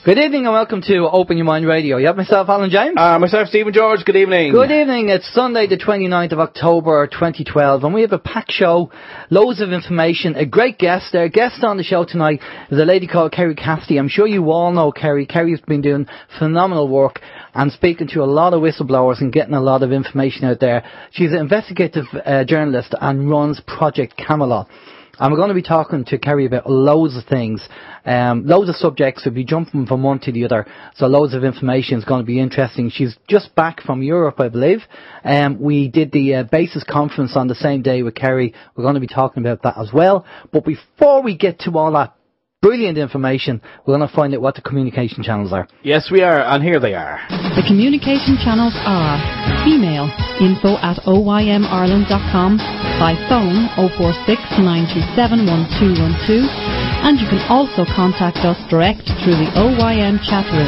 Good evening and welcome to Open Your Mind Radio. You have myself, Alan James. Myself, Stephen George. Good evening. Good evening. It's Sunday the 29th of October 2012 and we have a packed show, loads of information, a great guest. Our guest on the show tonight is a lady called Kerry Cassidy. I'm sure you all know Kerry. Kerry's been doing phenomenal work and speaking to a lot of whistleblowers and getting a lot of information out there. She's an investigative journalist and runs Project Camelot. And we're going to be talking to Kerry about loads of things, loads of subjects. We'll be jumping from one to the other, so loads of information is going to be interesting. She's just back from Europe, I believe. We did the Basis conference on the same day with Kerry. We're going to be talking about that as well. But before we get to all that brilliant information, we're going to find out what the communication channels are. Yes, we are, and here they are. The communication channels are email info@oymireland.com, by phone 046 927 1212, and you can also contact us direct through the OYM chat room.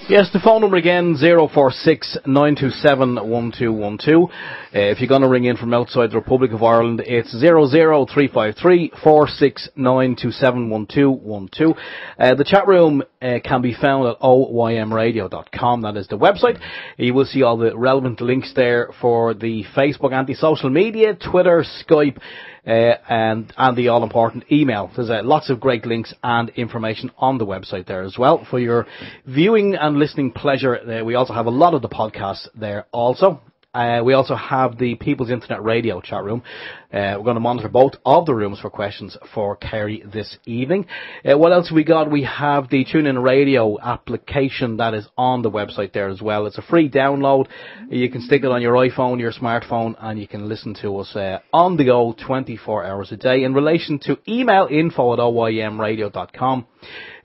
Yes, the phone number again, 046 927 1212. If you're going to ring in from outside the Republic of Ireland, it's 00353 469 271212. The chat room can be found at oymradio.com. That is the website. You will see all the relevant links there for the Facebook, anti-social media, Twitter, Skype, and the all-important email. There's lots of great links and information on the website there as well for your viewing and listening pleasure. We also have a lot of the podcasts there also. We also have the People's Internet Radio chat room. We're going to monitor both of the rooms for questions for Kerry this evening. What else have we got? We have the TuneIn Radio application that is on the website there as well. It's a free download. You can stick it on your iPhone, your smartphone, and you can listen to us on the go 24 hours a day. In relation to email, info@oymradio.com.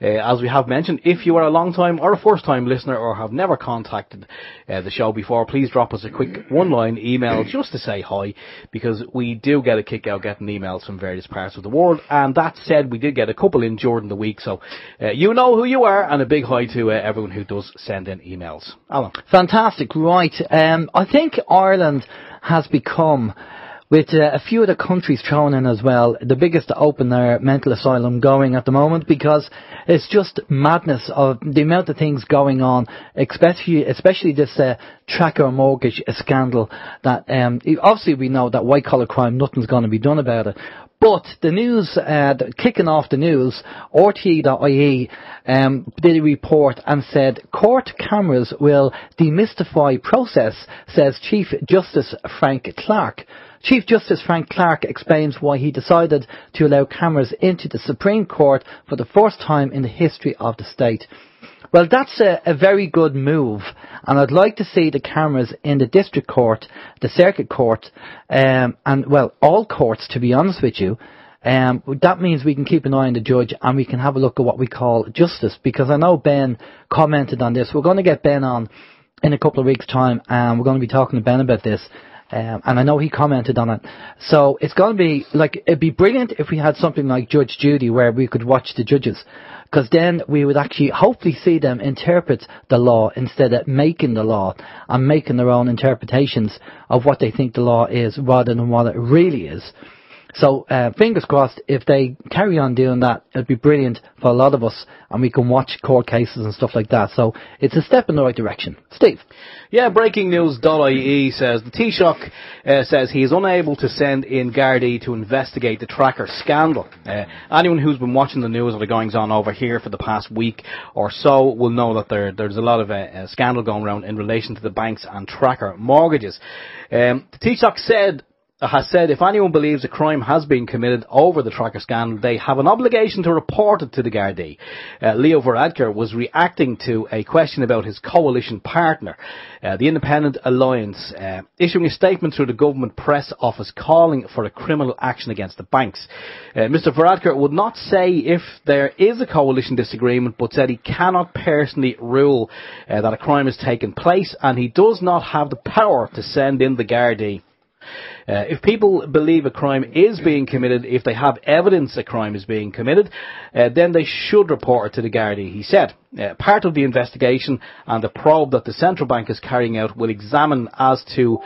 As we have mentioned, if you are a long-time or a first-time listener or have never contacted the show before, please drop us a quick one-line email just to say hi, because we do get a kick out getting emails from various parts of the world. And that said, we did get a couple in during the week, so you know who you are, and a big hi to everyone who does send in emails. Alan. Fantastic, right. I think Ireland has become, with a few of the countries thrown in as well, the biggest to open their mental asylum going at the moment, because it's just madness of the amount of things going on, especially this tracker mortgage scandal that obviously we know that white collar crime, nothing's going to be done about it. But the news, kicking off the news, RTE.ie did a report and said court cameras will demystify process, says Chief Justice Frank Clark. Chief Justice Frank Clark explains why he decided to allow cameras into the Supreme Court for the first time in the history of the state. Well, that's a very good move, and I'd like to see the cameras in the District Court, the Circuit Court, and, well, all courts, to be honest with you. That means we can keep an eye on the judge and we can have a look at what we call justice, because I know Ben commented on this. We're going to get Ben on in a couple of weeks' time, and we're going to be talking to Ben about this. And I know he commented on it. So it's going to be, like, it'd be brilliant if we had something like Judge Judy where we could watch the judges. Because then we would actually hopefully see them interpret the law instead of making the law and making their own interpretations of what they think the law is rather than what it really is. So fingers crossed, if they carry on doing that, it'd be brilliant for a lot of us, and we can watch court cases and stuff like that. So it's a step in the right direction. Steve? Yeah, breakingnews.ie says the Taoiseach says he is unable to send in Gardaí to investigate the tracker scandal. Anyone who's been watching the news or the goings on over here for the past week or so will know that there's a lot of scandal going around in relation to the banks and tracker mortgages. The Taoiseach has said if anyone believes a crime has been committed over the tracker scandal, they have an obligation to report it to the Gardaí. Leo Varadkar was reacting to a question about his coalition partner, the Independent Alliance, issuing a statement through the government press office calling for a criminal action against the banks. Mr Varadkar would not say if there is a coalition disagreement, but said he cannot personally rule that a crime has taken place, and he does not have the power to send in the Gardaí. If people believe a crime is being committed, if they have evidence a crime is being committed, then they should report it to the Gardaí, he said. Part of the investigation and the probe that the central bank is carrying out will examine as to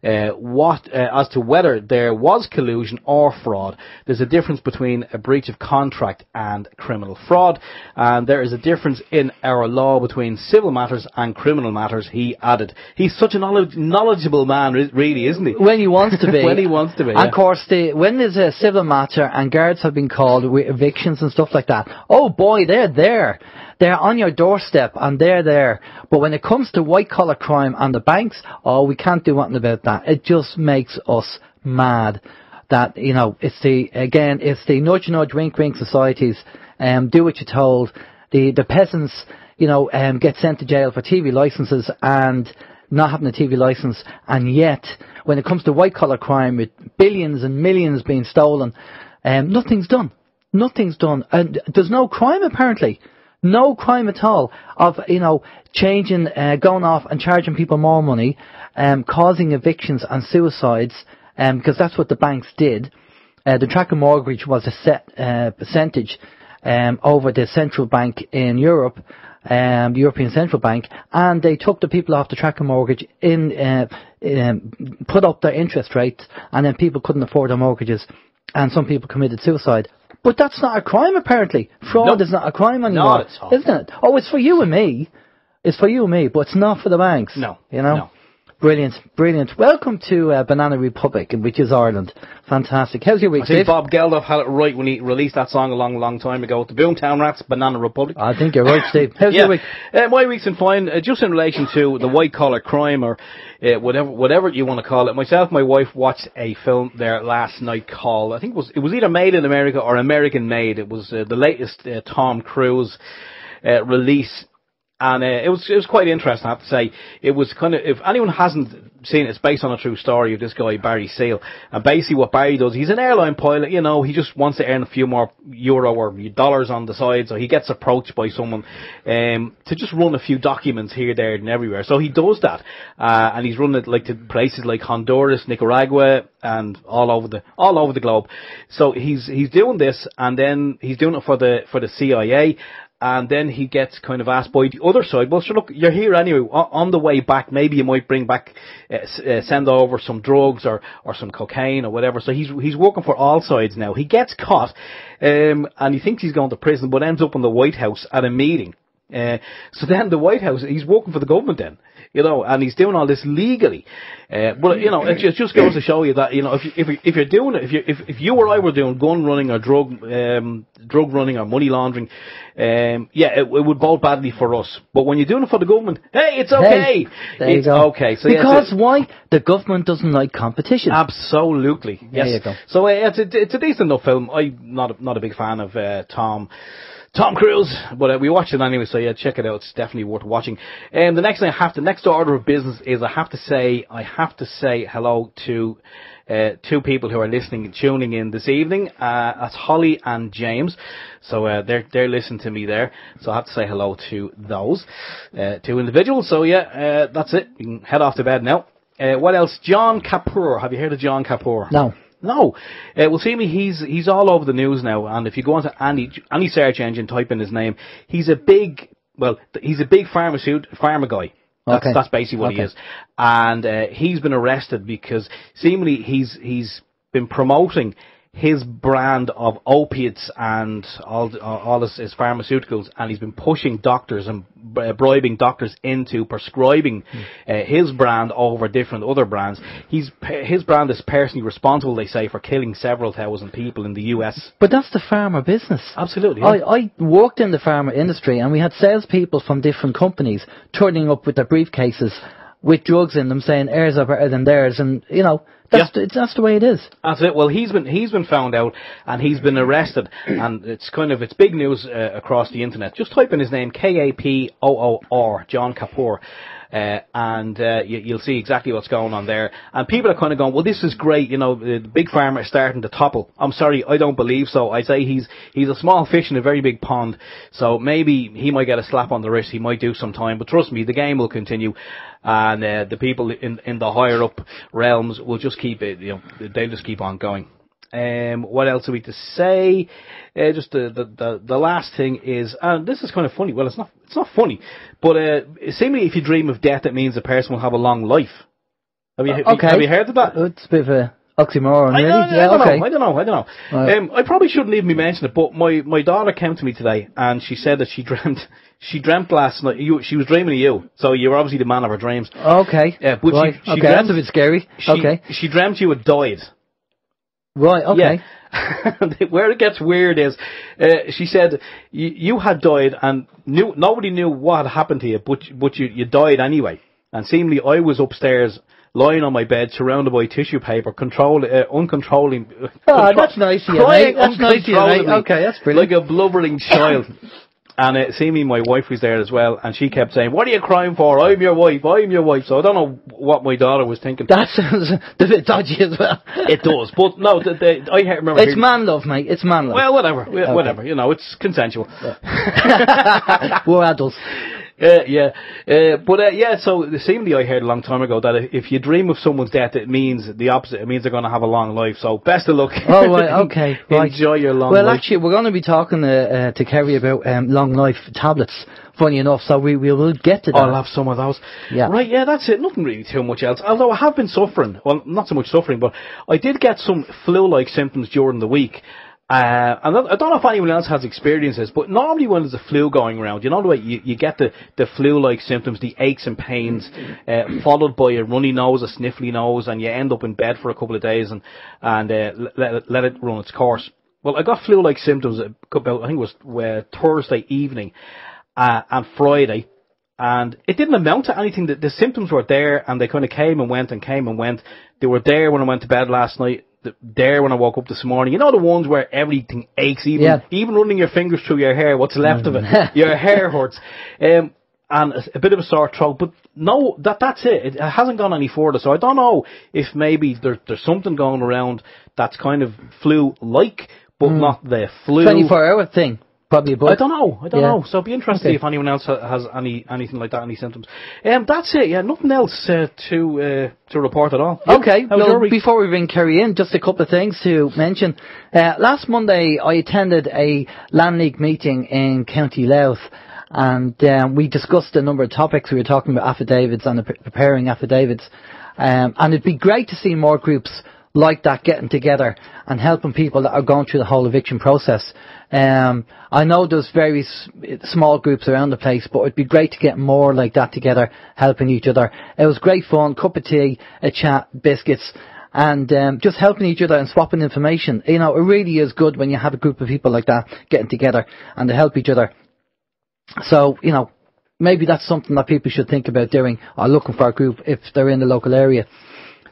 as to whether there was collusion or fraud. There's a difference between a breach of contract and criminal fraud, and there is a difference in our law between civil matters and criminal matters, he added. He's such a knowledgeable man, really, isn't he? When he wants to be. When he wants to be, And of course, when there's a civil matter and guards have been called with evictions and stuff like that, oh boy, they're there. They're on your doorstep and they're there. But when it comes to white-collar crime and the banks, oh, we can't do nothing about that. It just makes us mad that, you know, it's the nudge, wink, wink societies. Do what you're told. The peasants, you know, get sent to jail for TV licenses and not having a TV license. And yet, when it comes to white-collar crime with billions and millions being stolen, nothing's done. Nothing's done. And there's no crime, apparently. No crime at all of, you know, changing, going off and charging people more money, causing evictions and suicides, because that's what the banks did. The tracker mortgage was a set percentage over the central bank in Europe, the European Central Bank, and they took the people off the tracker mortgage put up their interest rates, and then people couldn't afford their mortgages, and some people committed suicide. But that's not a crime, apparently. Fraud is not a crime anymore, not at all. Isn't it? Oh, it's for you and me. It's for you and me, but it's not for the banks. No. You know? No. Brilliant, brilliant. Welcome to Banana Republic, which is Ireland. Fantastic. How's your week, I think Steve? Bob Geldof had it right when he released that song a long time ago. The Boomtown Rats, Banana Republic. I think you're right, Steve. How's your week? My week's been fine. Just in relation to the white-collar crime, or whatever you want to call it. Myself and my wife watched a film there last night called, I think it was either Made in America or American Made. It was the latest Tom Cruise release. And it was quite interesting, I have to say. It was kind of, if anyone hasn't seen it, it's based on a true story of this guy, Barry Seal. And basically what Barry does, he's an airline pilot, you know, he just wants to earn a few more euro or dollars on the side, so he gets approached by someone to just run a few documents here, there, and everywhere. So he does that. And he's running it like to places like Honduras, Nicaragua, and all over the globe. So he's doing this, and then he's doing it for the CIA. And then he gets kind of asked by the other side, well, sure, look, you're here anyway. On the way back, maybe you might bring back, send over some drugs or some cocaine or whatever. So he's working for all sides now. He gets caught, and he thinks he's going to prison, but ends up in the White House at a meeting. So then the White House, he's working for the government then, you know, and he's doing all this legally. But, you know, it just goes to show you that, you know, if you're doing it, if you or I were doing gun running or drug running or money laundering, it would bode badly for us. But when you're doing it for the government, hey, it's okay. It's okay. So because why? The government doesn't like competition. Absolutely. Yes. There you go. So it's a decent enough film. I'm not a big fan of Tom Cruise, but we watched it anyway, so yeah, check it out. It's definitely worth watching. The next order of business is I have to say hello to two people who are listening and tuning in this evening. That's Holly and James. So they're listening to me there. So I have to say hello to those two individuals. So yeah, that's it. You can head off to bed now. What else? John Kapoor. Have you heard of John Kapoor? No. No. Well, see me, he's all over the news now, and if you go onto any search engine, type in his name, he's a big pharma guy. That's basically what he is. And he's been arrested because seemingly he's been promoting his brand of opiates and all his pharmaceuticals, and he's been pushing doctors and bribing doctors into prescribing his brand over different other brands. His brand is personally responsible, they say, for killing several thousand people in the US. But that's the pharma business. Absolutely. Yeah. I worked in the pharma industry, and we had salespeople from different companies turning up with their briefcases with drugs in them, saying ours are better than theirs, and you know. That's the way it is. That's it. Well, he's been found out, and he's been arrested, and it's big news across the internet. Just type in his name, Kapoor, John Kapoor, and you'll see exactly what's going on there. And people are kind of going, well, this is great, you know, the big pharma is starting to topple. I'm sorry, I don't believe so. I say he's a small fish in a very big pond, so maybe he might get a slap on the wrist, he might do some time, but trust me, the game will continue. And the people in the higher up realms will just keep it, you know, they'll just keep on going. What else are we to say? Just the last thing is, and this is kind of funny. Well, it's not funny, but seemingly if you dream of death, it means the person will have a long life. Have you Okay. have you heard of that? It's a bit of a oxymoron, really. I don't okay. know. I don't know. Right. I probably shouldn't even be mentioning it, but my daughter came to me today and she said that she dreamt last night. She was dreaming of you, so you were obviously the man of her dreams. Okay. Yeah, but right. she okay, dreamt, that's a bit scary. Okay. She dreamt you had died. Right, okay. Yeah. Where it gets weird is, she said you had died and nobody knew what had happened to you, but you died anyway. And seemingly I was upstairs lying on my bed surrounded by tissue paper, uncontrolling. Oh, that's nice of you, mate. That's nice of you, mate. Okay, that's brilliant. Like a blubbering child. And seemingly my wife was there as well, and she kept saying, "What are you crying for? I'm your wife. I'm your wife." So I don't know what my daughter was thinking. That sounds a bit dodgy as well. It does, but no, I remember. It's man love, mate. It's man love. Well, whatever, whatever. You know, it's consensual. We're adults. Yeah. So seemingly I heard a long time ago that if you dream of someone's death, it means the opposite. It means they're going to have a long life. So best of luck. Oh, right, okay. Right. Enjoy your long life. Well, actually, we're going to be talking to Kerry about long life tablets, funny enough, so we will get to that. I'll have some of those. Yeah. Right, yeah, that's it. Nothing really too much else. Although I have been suffering. Well, not so much suffering, but I did get some flu-like symptoms during the week. And I don't know if anyone else has experienced this, but normally when there's a flu going around, you know the way you get the flu-like symptoms, the aches and pains, followed by a runny nose, a sniffly nose, and you end up in bed for a couple of days and let it run its course. Well, I got flu-like symptoms about, I think it was Thursday evening and Friday, and it didn't amount to anything. The symptoms were there, and they kind of came and went and came and went. They were there when I went to bed last night. There when I woke up this morning. You know the ones where everything aches, even running your fingers through your hair, what's left of it, your hair hurts, and a bit of a sore throat. But no, that's it. It hasn't gone any further. So I don't know if maybe there's something going around that's kind of flu-like, but not the flu. 24-hour thing. Probably a bug. I don't know. So it'd be interesting to see if anyone else has anything like that, any symptoms. That's it. Yeah, nothing else to report at all. Okay. Well, before we bring Kerry in, just a couple of things to mention. Last Monday, I attended a Land League meeting in County Louth, and we discussed a number of topics. We were talking about affidavits and preparing affidavits, and it'd be great to see more groups like that getting together and helping people that are going through the whole eviction process. I know there's various small groups around the place, but it'd be great to get more like that together, helping each other. It was great fun, cup of tea, a chat, biscuits, and just helping each other and swapping information. You know, it really is good when you have a group of people like that getting together and to help each other. So, you know, maybe that's something that people should think about doing, or looking for a group if they're in the local area.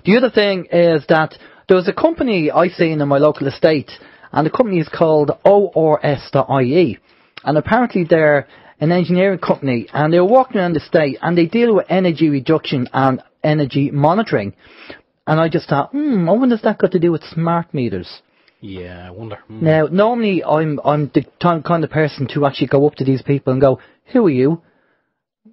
The other thing is that there was a company I seen in my local estate, and the company is called ORS.ie, and apparently they're an engineering company, and they were walking around the state, and they deal with energy reduction and energy monitoring. And I just thought, I wonder if that got to do with smart meters. Yeah, I wonder. Now, normally I'm the kind of person to actually go up to these people and go, who are you?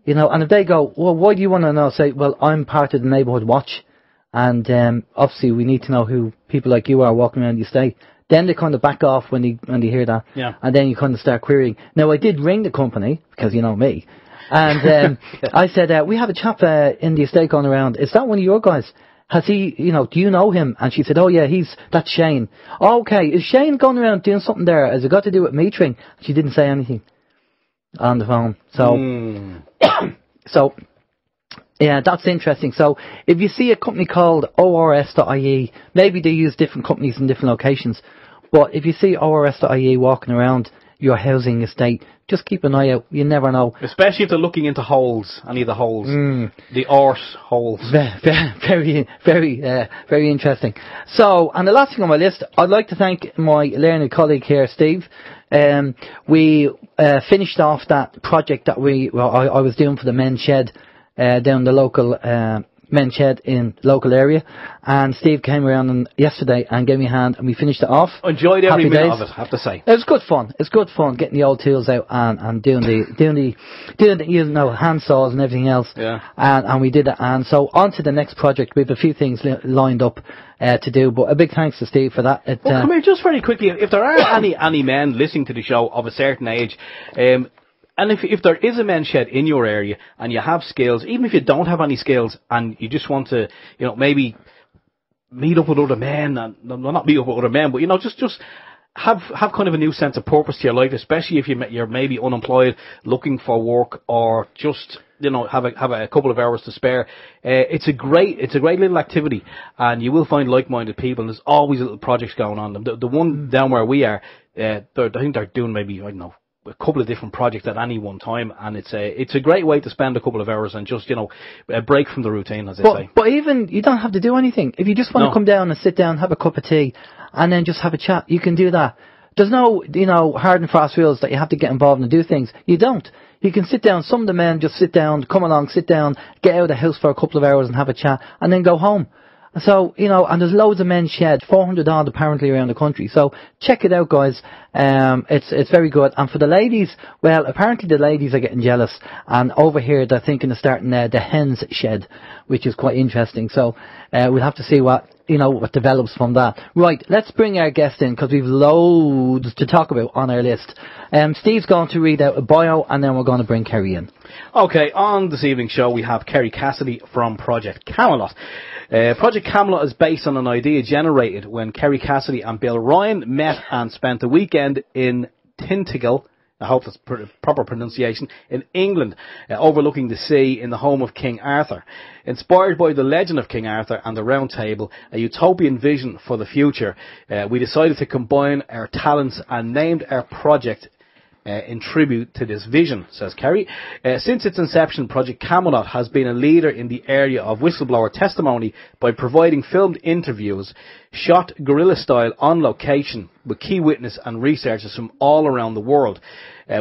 You know, and if they go, well, why do you want to know? Say, well, I'm part of the neighbourhood watch, and obviously we need to know who people like you are walking around the estate. Then they kind of back off when they hear that, and then you kind of start querying. Now, I did ring the company, because you know me, and I said, we have a chap in the estate going around. Is that one of your guys? Has he, you know, do you know him? And she said, oh yeah, that's Shane. Oh, okay, is Shane going around doing something there? Has it got to do with metering? She didn't say anything on the phone. So, so, yeah, that's interesting. So, if you see a company called ORS.ie, maybe they use different companies in different locations, but if you see ORS.ie walking around your housing estate, just keep an eye out. You never know. Especially if they're looking into holes, any of the holes, the arse holes. Very, very interesting. So, and the last thing on my list, I'd like to thank my learned colleague here, Steve. We finished off that project that I was doing for the men's shed down the local men's shed in the local area, and Steve came around yesterday and gave me a hand, and we finished it off. I enjoyed every minute of it, I have to say. It was good fun. It's good fun getting the old tools out and doing the you know, hand saws and everything else. Yeah. And we did it. And so on to the next project. We have a few things lined up to do, but a big thanks to Steve for that. Come here, just very quickly, if there are any men listening to the show of a certain age, And if there is a men's shed in your area and you have skills, even if you don't have any skills and you just want to, maybe meet up with other men, and well, not meet up with other men, but just have kind of a new sense of purpose to your life, especially if you're maybe unemployed, looking for work, or just have a couple of hours to spare. It's a great little activity, and you will find like-minded people. And there's always little projects going on. The one down where we are, I think they're doing maybe, I don't know, a couple of different projects at any one time, and it's a great way to spend a couple of hours and just a break from the routine, as they say. But even you don't have to do anything. If you just want to come down and sit down, have a cup of tea, and then just have a chat, you can do that. There's no hard and fast rules that you have to get involved and do things. You don't. You can sit down. Some of the men just sit down, come along, sit down, get out of the house for a couple of hours and have a chat, and then go home. So, and there's loads of men's sheds, 400 odd apparently around the country. So check it out, guys. It's very good. And for the ladies, well, apparently the ladies are getting jealous. And over here, they're thinking of starting the hen's shed, which is quite interesting. So, we'll have to see what develops from that. Right, let's bring our guest in, because we've loads to talk about on our list. Steve's going to read out a bio, and then we're going to bring Kerry in. Okay, on this evening's show, we have Kerry Cassidy from Project Camelot. Project Camelot is based on an idea generated when Kerry Cassidy and Bill Ryan met and spent a weekend in Tintagel, I hope that's proper pronunciation, in England, overlooking the sea in the home of King Arthur. Inspired by the legend of King Arthur and the Round Table, a utopian vision for the future, we decided to combine our talents and named our project in tribute to this vision, says Kerry. Since its inception, Project Camelot has been a leader in the area of whistleblower testimony by providing filmed interviews, shot guerrilla style on location with key witness and researchers from all around the world.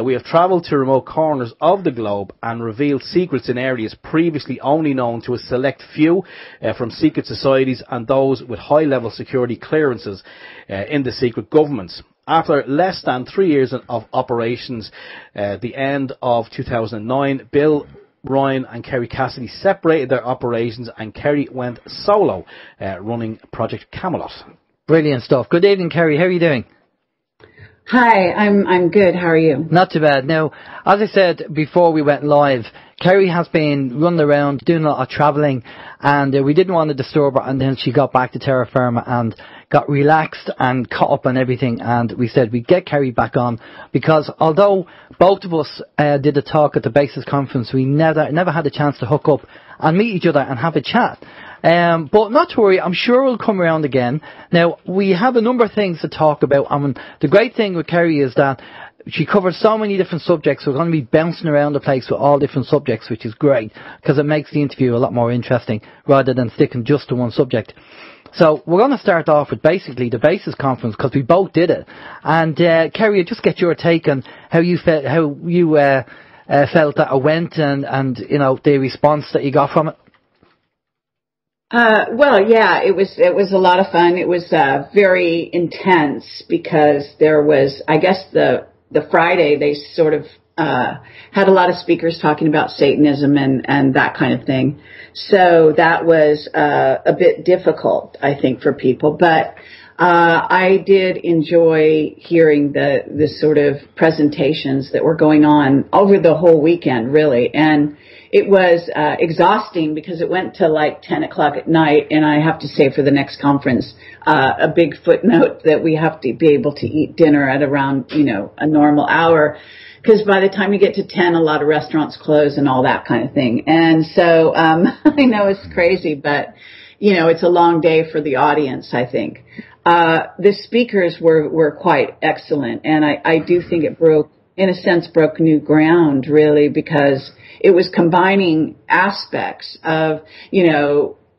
We have travelled to remote corners of the globe and revealed secrets in areas previously only known to a select few, from secret societies and those with high-level security clearances in the secret governments. After less than 3 years of operations, the end of 2009, Bill, Ryan and Kerry Cassidy separated their operations, and Kerry went solo, running Project Camelot. Brilliant stuff. Good evening, Kerry. How are you doing? Hi, I'm good. How are you? Not too bad. Now, as I said before we went live, Kerry has been running around doing a lot of travelling, and we didn't want to disturb her, and then she got back to terra firma and got relaxed and caught up on everything, and we said we'd get Kerry back on, because although both of us did a talk at the Basis Conference, we never had a chance to hook up and meet each other and have a chat. But not to worry, I'm sure we'll come around again. Now, we have a number of things to talk about. The great thing with Kerry is that she covers so many different subjects. We're going to be bouncing around the place with all different subjects, which is great, because it makes the interview a lot more interesting rather than sticking just to one subject. So we're going to start off with basically the Basis Conference, because we both did it. And Kerry, just get your take on how you felt that it went, and the response that you got from it. Well, yeah, it was a lot of fun. It was very intense, because there was, I guess, the Friday they sort of had a lot of speakers talking about Satanism and that kind of thing. So that was a bit difficult, I think, for people. But I did enjoy hearing the sort of presentations that were going on over the whole weekend, really. And it was exhausting, because it went to like 10 o'clock at night. And I have to say, for the next conference, a big footnote that we have to be able to eat dinner at around, a normal hour. Because by the time you get to 10, a lot of restaurants close and all that kind of thing. And so I know it's crazy, but, it's a long day for the audience, I think. The speakers were quite excellent. And I do think it broke new ground, really, because it was combining aspects of,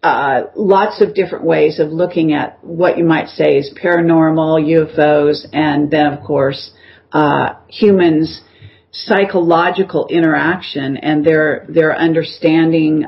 lots of different ways of looking at what you might say is paranormal, UFOs, and then, of course, humans' psychological interaction and their understanding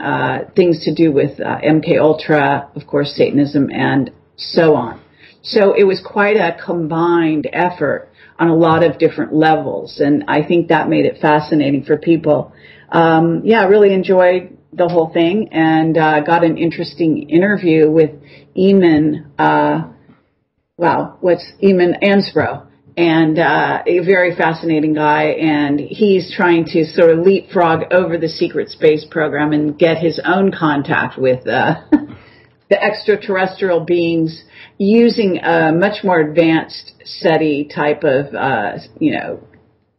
things to do with MK Ultra, of course, Satanism, and so on. So it was quite a combined effort on a lot of different levels, and I think that made it fascinating for people. I really enjoyed the whole thing, and got an interesting interview with Eamon Ansbro. and a very fascinating guy, and he's trying to sort of leapfrog over the secret space program and get his own contact with the extraterrestrial beings using a much more advanced SETI type of,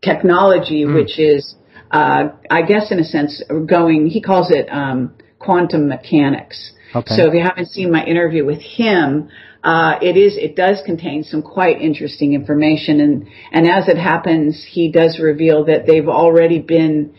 technology, which is, I guess in a sense, he calls it quantum mechanics. Okay. So if you haven't seen my interview with him, it does contain some quite interesting information, and as it happens, he does reveal that they've already been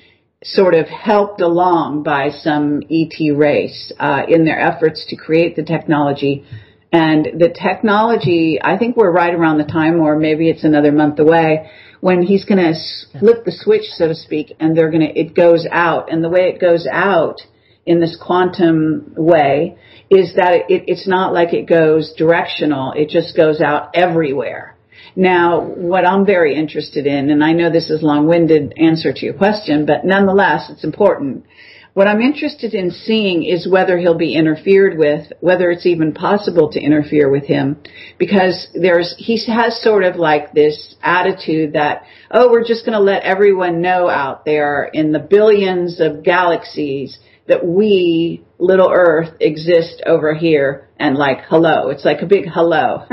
sort of helped along by some ET race in their efforts to create the technology. And the technology, I think we're right around the time, or maybe it's another month away, when he's going to flip the switch, so to speak, and it goes out. And the way it goes out in this quantum way is that it's not like it goes directional. It just goes out everywhere. Now, what I'm very interested in, and I know this is a long-winded answer to your question, but nonetheless, it's important. What I'm interested in seeing is whether he'll be interfered with, whether it's even possible to interfere with him, because he has sort of like this attitude that, we're just going to let everyone know out there in the billions of galaxies that we, little Earth, exist over here, and like, hello. It's like a big hello.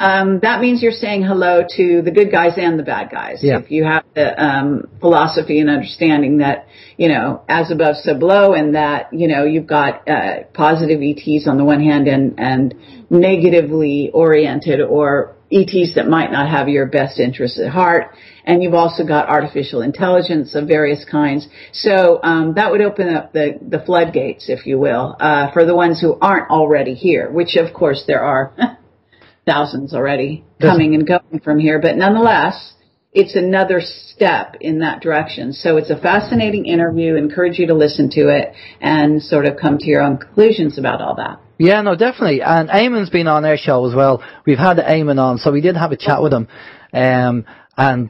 And that means you're saying hello to the good guys and the bad guys. Yeah. If you have the philosophy and understanding that, as above, so below, and that, you've got positive ETs on the one hand and negatively oriented, or ETs that might not have your best interests at heart. And you've also got artificial intelligence of various kinds. So that would open up the floodgates, if you will, for the ones who aren't already here, which, of course, there are thousands already coming and going from here. But nonetheless, it's another step in that direction. So it's a fascinating interview. Encourage you to listen to it and sort of come to your own conclusions about all that. Yeah, no, definitely. And Eamon's been on our show as well. We've had Eamon on, so we did have a chat with him. And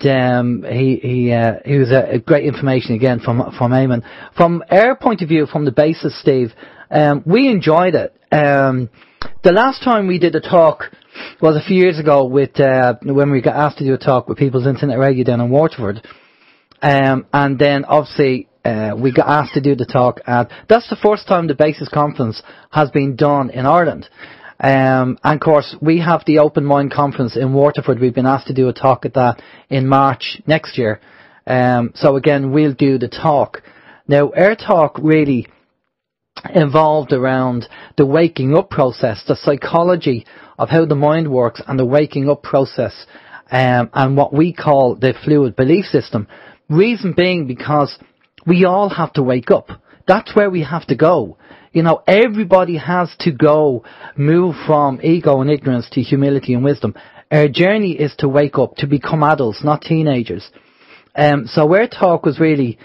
he was a great information again from Eamon. From our point of view, from the basis, Steve, we enjoyed it. The last time we did a talk was a few years ago with when we got asked to do a talk with People's Internet Radio down in Waterford. And then obviously we got asked to do the talk at, that's the first time the Basis Conference has been done in Ireland. And of course we have the Open Mind Conference in Waterford. We've been asked to do a talk at that in March next year. So again, we'll do the talk. Now our talk really involved around the waking up process, the psychology of how the mind works and the waking up process, and what we call the fluid belief system. Reason being because we all have to wake up. That's where we have to go. Everybody has to go, move from ego and ignorance to humility and wisdom. Our journey is to wake up, to become adults, not teenagers. So our talk was really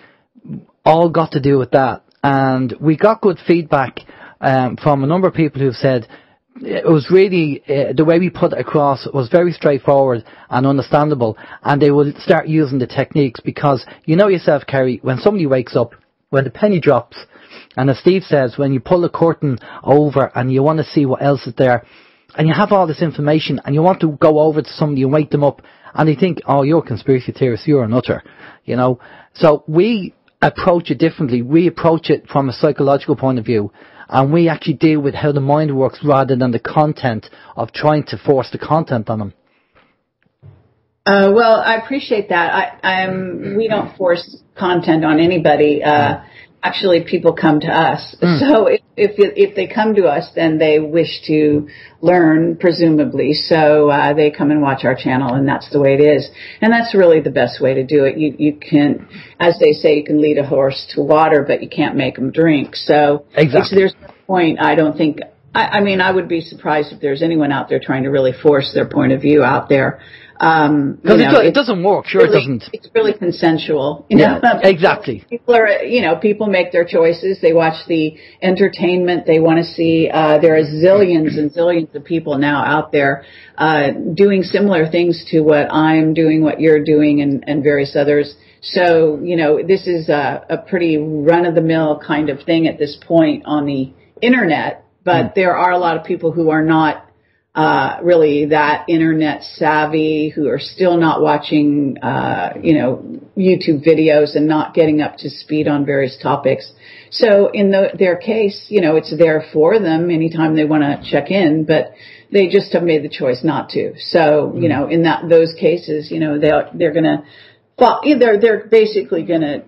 all got to do with that. And we got good feedback from a number of people who've said it was really, the way we put it across was very straightforward and understandable, and they will start using the techniques because you know yourself, Kerry, when somebody wakes up, when the penny drops, and as Steve says, when you pull the curtain over and you want to see what else is there, and you have all this information and you want to go over to somebody and wake them up, and they think, oh, you're a conspiracy theorist, you're a nutter, So we approach it differently. We approach it from a psychological point of view, and we actually deal with how the mind works rather than the content of trying to force the content on them. Well, I appreciate that. We don't force content on anybody. Actually, people come to us. So if they come to us, then they wish to learn, presumably. So they come and watch our channel, and that's the way it is. And that's really the best way to do it. You can, as they say, you can lead a horse to water, but you can't make them drink. So exactly. There's no point. I don't think. I mean, I would be surprised if there's anyone out there trying to really force their point of view out there. Because it doesn't work. Sure, really, it doesn't. It's really consensual. Yeah, exactly. People are, people make their choices. They watch the entertainment they want to see. There are zillions and zillions of people now out there doing similar things to what I'm doing, what you're doing, and various others. So, this is a pretty run-of-the-mill kind of thing at this point on the internet. But there are a lot of people who are not really that internet savvy, who are still not watching, YouTube videos and not getting up to speed on various topics. So in their case, it's there for them anytime they want to check in, but they just have made the choice not to. So, in those cases, they're going to, they're basically going to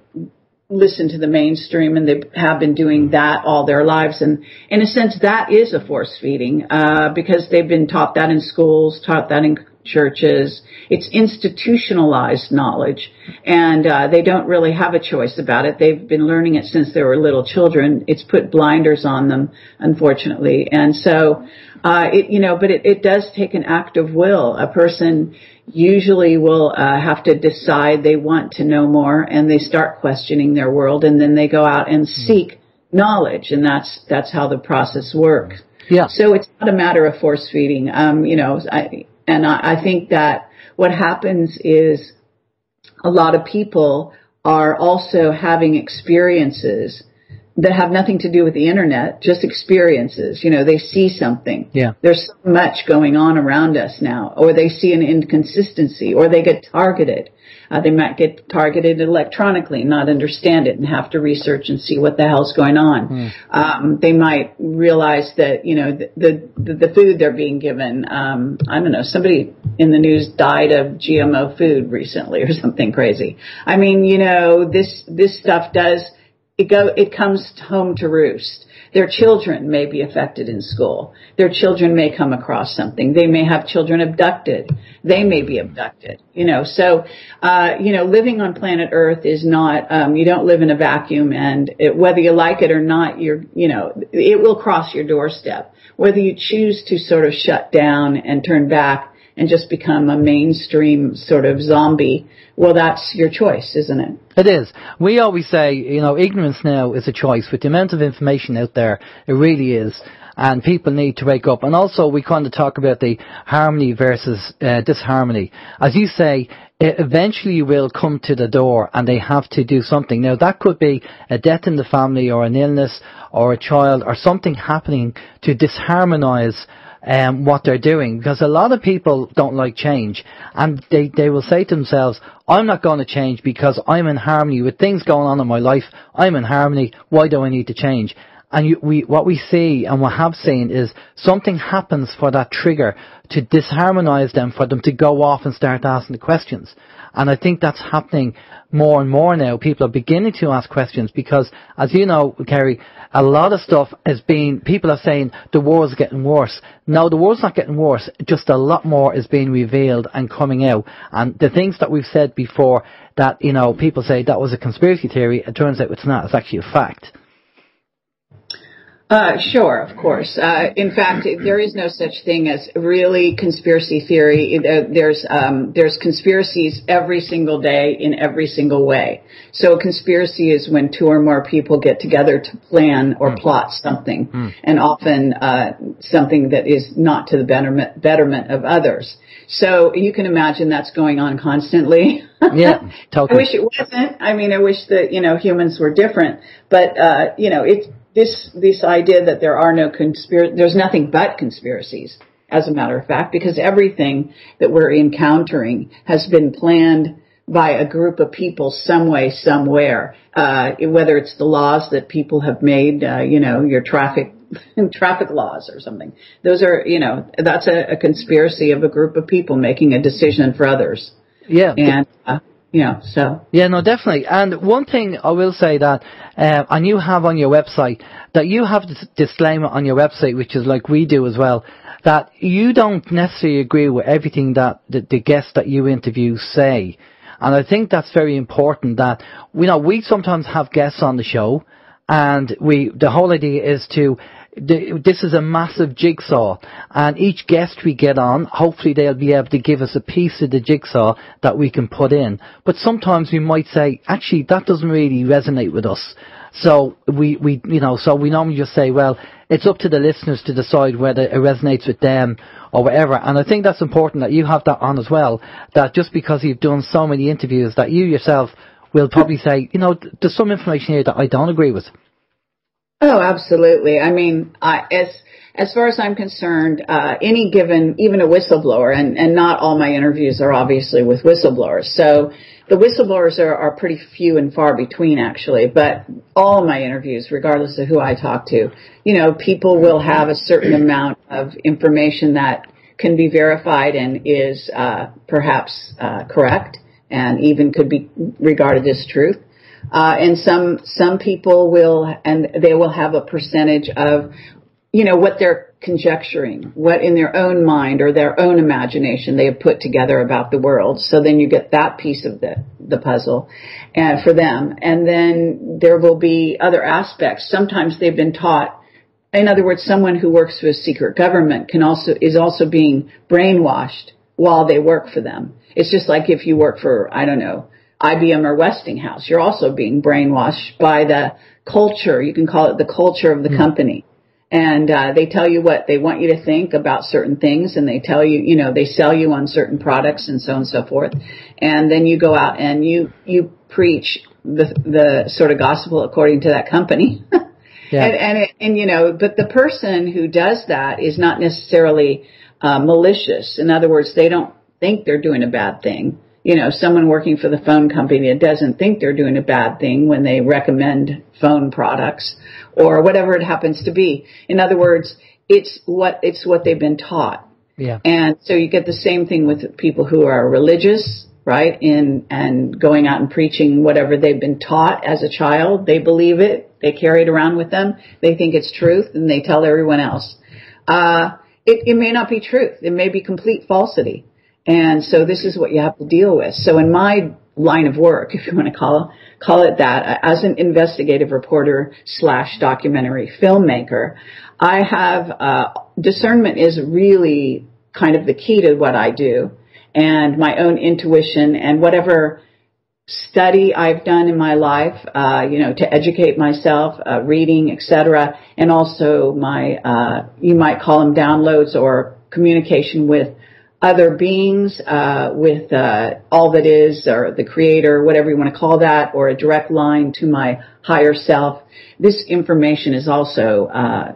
listen to the mainstream, and they have been doing that all their lives. And in a sense, that is a force feeding, because they've been taught that in schools, taught that in churches. It's institutionalized knowledge, and they don't really have a choice about it. They've been learning it since they were little children. It's put blinders on them, unfortunately. And so, but it does take an act of will. A person usually will have to decide they want to know more, and they start questioning their world, and then they go out and seek knowledge, and that's how the process works. Yeah. So it's not a matter of force feeding. I think that what happens is a lot of people are also having experiences that have nothing to do with the internet, just experiences. They see something. Yeah. There's so much going on around us now, or they see an inconsistency, or they get targeted. They might get targeted electronically, not understand it, and have to research and see what the hell's going on. They might realize that, the food they're being given, I don't know, somebody in the news died of GMO food recently or something crazy. I mean, this stuff it comes home to roost. Their children may be affected in school. Their children may come across something. They may have children abducted. They may be abducted. So living on planet Earth is not, you don't live in a vacuum, and whether you like it or not, it will cross your doorstep. Whether you choose to sort of shut down and turn back and just become a mainstream sort of zombie, well, that's your choice, isn't it? It is. We always say, ignorance now is a choice. With the amount of information out there, it really is. And people need to wake up. And also, we kind of talk about the harmony versus disharmony. As you say, it eventually will come to the door, and they have to do something. Now, that could be a death in the family, or an illness, or a child, or something happening to disharmonize what they're doing, because a lot of people don't like change, and they will say to themselves, I'm not going to change because I'm in harmony with things going on in my life. I'm in harmony. Why do I need to change? And what we see and what have seen is something happens for that trigger to disharmonize them, for them to go off and start asking the questions. And I think that's happening more and more now. People are beginning to ask questions because, as you know, Kerry, a lot of stuff people are saying the world's getting worse. No, the world's not getting worse. Just a lot more is being revealed and coming out. And the things that we've said before that, people say that was a conspiracy theory, it turns out it's not. It's actually a fact. Sure, of course. In fact, there is no such thing as really conspiracy theory. There's conspiracies every single day in every single way. So a conspiracy is when two or more people get together to plan or plot something, and often something that is not to the betterment of others. So you can imagine that's going on constantly. Yeah, totally. I wish it wasn't. I mean, I wish that, humans were different, but, it's this idea that there are no there's nothing but conspiracies, as a matter of fact, because everything that we're encountering has been planned by a group of people some way, somewhere, whether it's the laws that people have made, your traffic laws or something. Those are, that's a conspiracy of a group of people making a decision for others. Yeah. And, so. Yeah, no, definitely. And one thing I will say that, and you have on your website, that you have this disclaimer on your website, which is like we do as well, that you don't necessarily agree with everything that the guests that you interview say. And I think that's very important that, we sometimes have guests on the show, and the whole idea is this is a massive jigsaw, and each guest we get on, hopefully they'll be able to give us a piece of the jigsaw that we can put in. But sometimes we might say, actually, that doesn't really resonate with us. So we normally just say, well, it's up to the listeners to decide whether it resonates with them or whatever. And I think that's important that you have that on as well, that just because you've done so many interviews that you yourself will probably say, there's some information here that I don't agree with. Oh, absolutely. I mean, as far as I'm concerned, any given, even a whistleblower, and not all my interviews are obviously with whistleblowers. So the whistleblowers are pretty few and far between, actually. But all my interviews, regardless of who I talk to, people will have a certain amount of information that can be verified and is perhaps correct, and even could be regarded as truth. And some people will, and they will have a percentage of, what they're conjecturing, what in their own mind or their own imagination they have put together about the world. So then you get that piece of the puzzle, and for them. And then there will be other aspects. Sometimes they've been taught. In other words, someone who works for a secret government is also being brainwashed while they work for them. It's just like if you work for, I don't know, IBM or Westinghouse, you're also being brainwashed by the culture. You can call it the culture of the company. And they tell you what they want you to think about certain things, and they tell you, they sell you on certain products and so on and so forth. And then you go out and you preach the sort of gospel according to that company. Yeah. But the person who does that is not necessarily malicious. In other words, they don't think they're doing a bad thing. Someone working for the phone company that doesn't think they're doing a bad thing when they recommend phone products or whatever it happens to be. In other words, it's what they've been taught. Yeah. And so you get the same thing with people who are religious, right? And going out and preaching whatever they've been taught as a child. They believe it. They carry it around with them. They think it's truth, and they tell everyone else. It may not be truth. It may be complete falsity. And so this is what you have to deal with. So in my line of work, if you want to call it that, as an investigative reporter / documentary filmmaker, I have discernment is really kind of the key to what I do, and my own intuition and whatever study I've done in my life, to educate myself, reading, etc., and also my you might call them downloads or communication with other beings, with all that is, or the creator, whatever you want to call that, or a direct line to my higher self. This information is also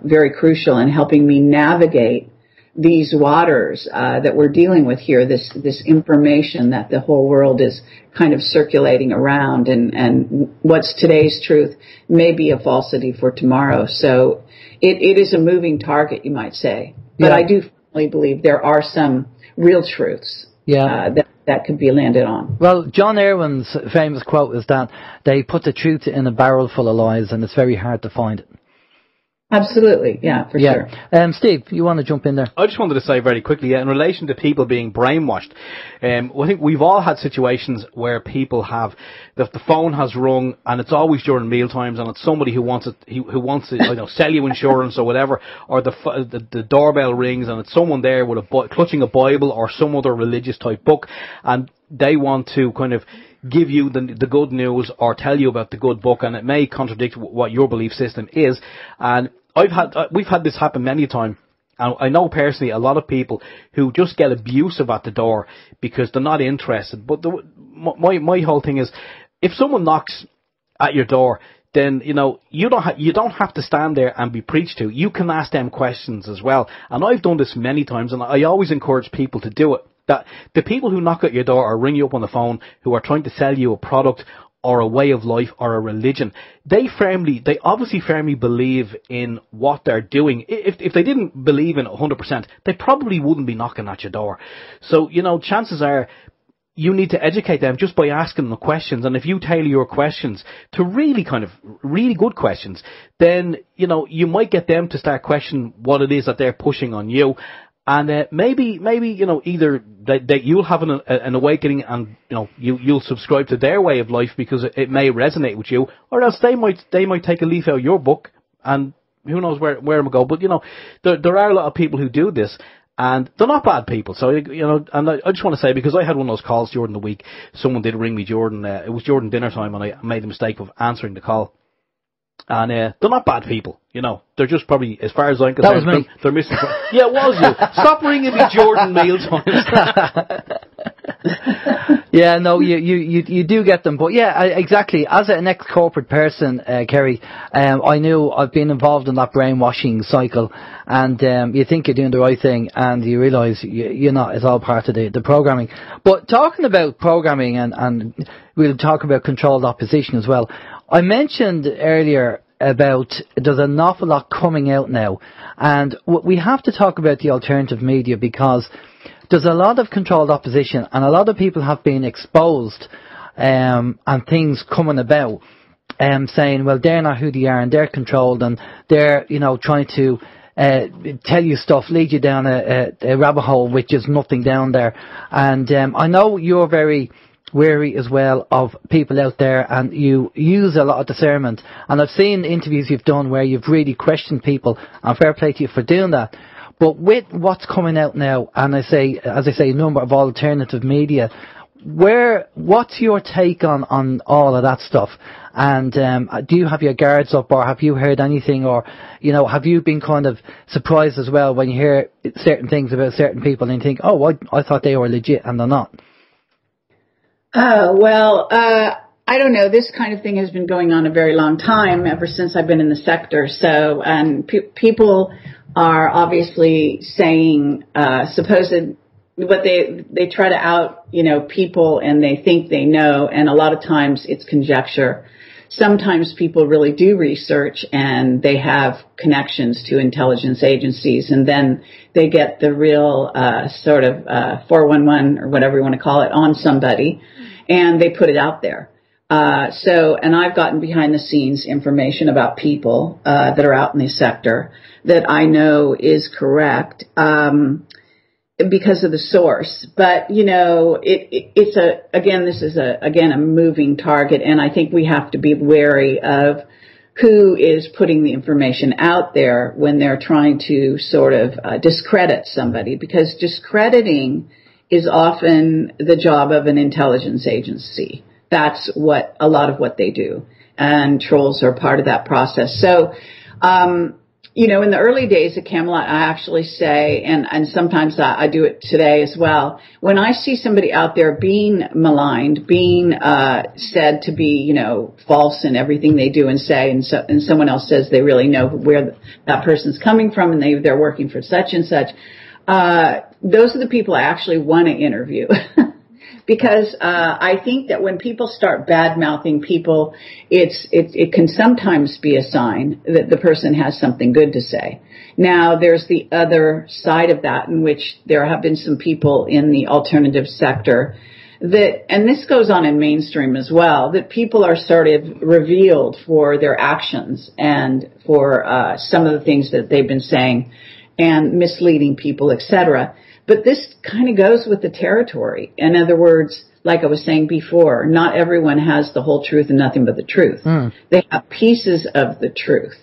very crucial in helping me navigate these waters that we're dealing with here, this information that the whole world is kind of circulating around, and what's today's truth may be a falsity for tomorrow. So it is a moving target, you might say. But I do firmly believe there are some real truths that could be landed on. Well, John Irwin's famous quote is that they put the truth in a barrel full of lies, and it's very hard to find it. Absolutely, for sure. Steve, you want to jump in there? I just wanted to say very quickly, in relation to people being brainwashed, I think we've all had situations where people have, the phone has rung, and it's always during meal times, and it's somebody who wants to sell you insurance or whatever, or the doorbell rings, and it's someone there with clutching a Bible or some other religious type book, and they want to kind of give you the good news or tell you about the good book, and it may contradict what your belief system is. And we've had this happen many times. And I know personally a lot of people who just get abusive at the door because they're not interested. But my whole thing is, if someone knocks at your door, then you don't have to stand there and be preached to. You can ask them questions as well. And I've done this many times, and I always encourage people to do it. That the people who knock at your door or ring you up on the phone, who are trying to sell you a product or a way of life or a religion, they obviously firmly believe in what they're doing. If they didn't believe in it 100%, they probably wouldn't be knocking at your door. So, chances are you need to educate them just by asking them questions. And if you tailor your questions to really good questions, then, you might get them to start questioning what it is that they're pushing on you. And maybe either that you'll have an awakening, and you'll subscribe to their way of life because it may resonate with you, or else they might take a leaf out of your book, and who knows where it will go. But there are a lot of people who do this, and they're not bad people. So and I just want to say, because I had one of those calls during the week, someone did ring me during it was during dinner time, and I made the mistake of answering the call. And they're not bad people, They're just probably, as far as I'm concerned, that was me. They're missing. Yeah, it was you. Stop ringing me during meal times. Yeah, no, you do get them, but yeah, exactly. As an ex-corporate person, Kerry, I knew I've been involved in that brainwashing cycle, and you think you're doing the right thing, and you realise you're not. It's all part of the programming. But talking about programming, and we'll talk about controlled opposition as well. I mentioned earlier about there's an awful lot coming out now, and we have to talk about the alternative media, because there's a lot of controlled opposition, and a lot of people have been exposed, and things coming about, saying, well, they're not who they are, and they're controlled, and they're, trying to tell you stuff, lead you down a rabbit hole, which is nothing down there. And I know you're very wary as well of people out there, and you use a lot of discernment. And I've seen interviews you've done where you've really questioned people, and fair play to you for doing that. But with what's coming out now, and as I say, a number of alternative media, what's your take on all of that stuff? And do you have your guards up, or have you heard anything, or have you been kind of surprised as well when you hear certain things about certain people and you think, oh, I thought they were legit and they're not? I don't know. This kind of thing has been going on a very long time, ever since I've been in the sector. So, and people are obviously saying, but they try to out, people, and they think they know, and a lot of times it's conjecture. Sometimes people really do research, and they have connections to intelligence agencies, and then they get the real sort of 411 or whatever you want to call it on somebody, and they put it out there. And I've gotten behind the scenes information about people that are out in the sector that I know is correct because of the source. But this is a moving target, and I think we have to be wary of who is putting the information out there when they're trying to sort of discredit somebody, because discrediting is often the job of an intelligence agency. That's a lot of what they do. And trolls are part of that process. So, in the early days of Camelot, I actually say, and sometimes I do it today as well, when I see somebody out there being maligned, being said to be, false in everything they do and say, and someone else says they really know where that person's coming from, and they're working for such and such, those are the people I actually want to interview. Because I think that when people start bad-mouthing people, it can sometimes be a sign that the person has something good to say. Now, there's the other side of that, in which there have been some people in the alternative sector that, and this goes on in mainstream as well, that people are sort of revealed for their actions and for some of the things that they've been saying and misleading people, etc. But this kind of goes with the territory. In other words, like I was saying before, not everyone has the whole truth and nothing but the truth. They have pieces of the truth.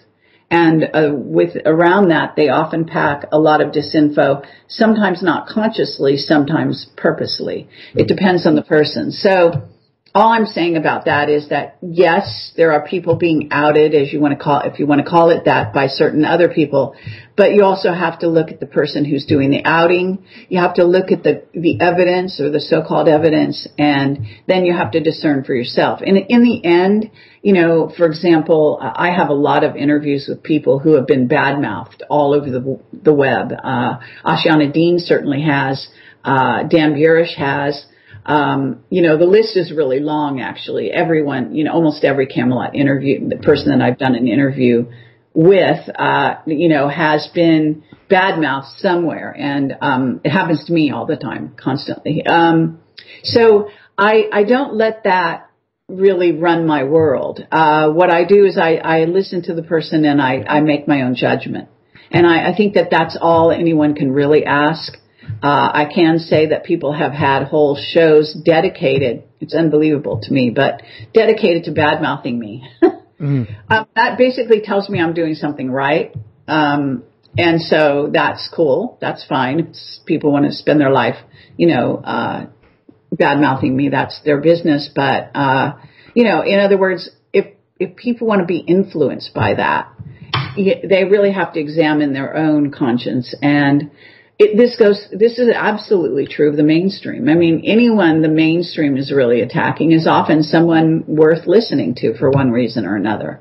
And around that, they often pack a lot of disinfo, sometimes not consciously, sometimes purposely. It depends on the person. So all I'm saying about that is that, yes, there are people being outed, if you want to call it that, by certain other people. But you also have to look at the person who's doing the outing. You have to look at the evidence, or the so-called evidence, and then you have to discern for yourself. And in the end, for example, I have a lot of interviews with people who have been bad-mouthed all over the web. Ashiana Dean certainly has. Dan Burish has. The list is really long, actually. Everyone, almost every Camelot interview, the person that I've done an interview with, has been badmouthed somewhere. And, it happens to me all the time, constantly. So I don't let that really run my world. What I do is I listen to the person, and I make my own judgment. And I think that that's all anyone can really ask. I can say that people have had whole shows dedicated, it's unbelievable to me, but dedicated to bad-mouthing me. That basically tells me I'm doing something right. And so that's cool. That's fine. If people want to spend their life, bad-mouthing me, that's their business. But, in other words, if people want to be influenced by that, they really have to examine their own conscience. And This is absolutely true of the mainstream. I mean, anyone the mainstream is really attacking is often someone worth listening to for one reason or another.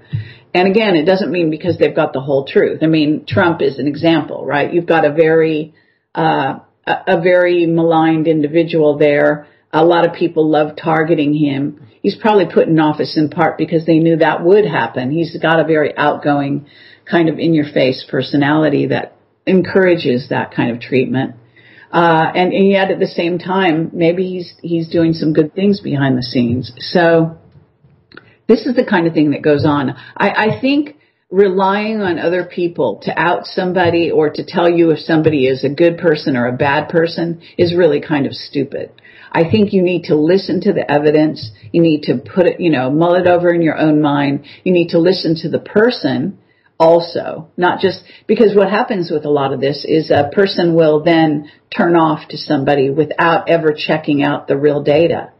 And again, it doesn't mean because they've got the whole truth. I mean, Trump is an example, right? You've got a very maligned individual there. A lot of people love targeting him. He's probably put in office in part because they knew that would happen. He's got a very outgoing, kind of in-your-face personality that encourages that kind of treatment. And yet at the same time, maybe he's doing some good things behind the scenes. So this is the kind of thing that goes on. I think relying on other people to out somebody or to tell you if somebody is a good person or a bad person is really kind of stupid. I think you need to listen to the evidence. You need to put it, mull it over in your own mind. You need to listen to the person also, not just because what happens with a lot of this is a person will then turn off to somebody without ever checking out the real data.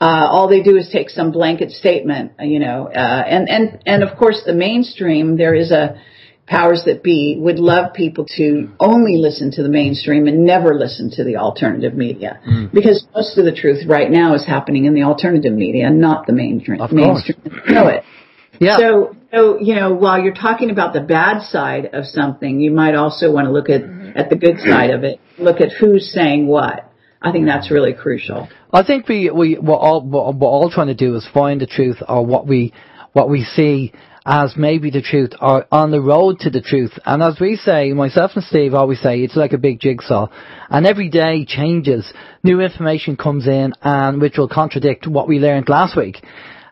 All they do is take some blanket statement, and of course the mainstream, there is a powers that be would love people to only listen to the mainstream and never listen to the alternative media. Because most of the truth right now is happening in the alternative media, not the mainstream. Of course. You know it. Yeah. So, while you're talking about the bad side of something, you might also want to look at the good side of it. Look at who's saying what. I think that's really crucial. I think we're all trying to do is find the truth, or what we see as maybe the truth, or on the road to the truth. And as we say, myself and Steve always say, it's like a big jigsaw, and every day changes. New information comes in, and which will contradict what we learned last week.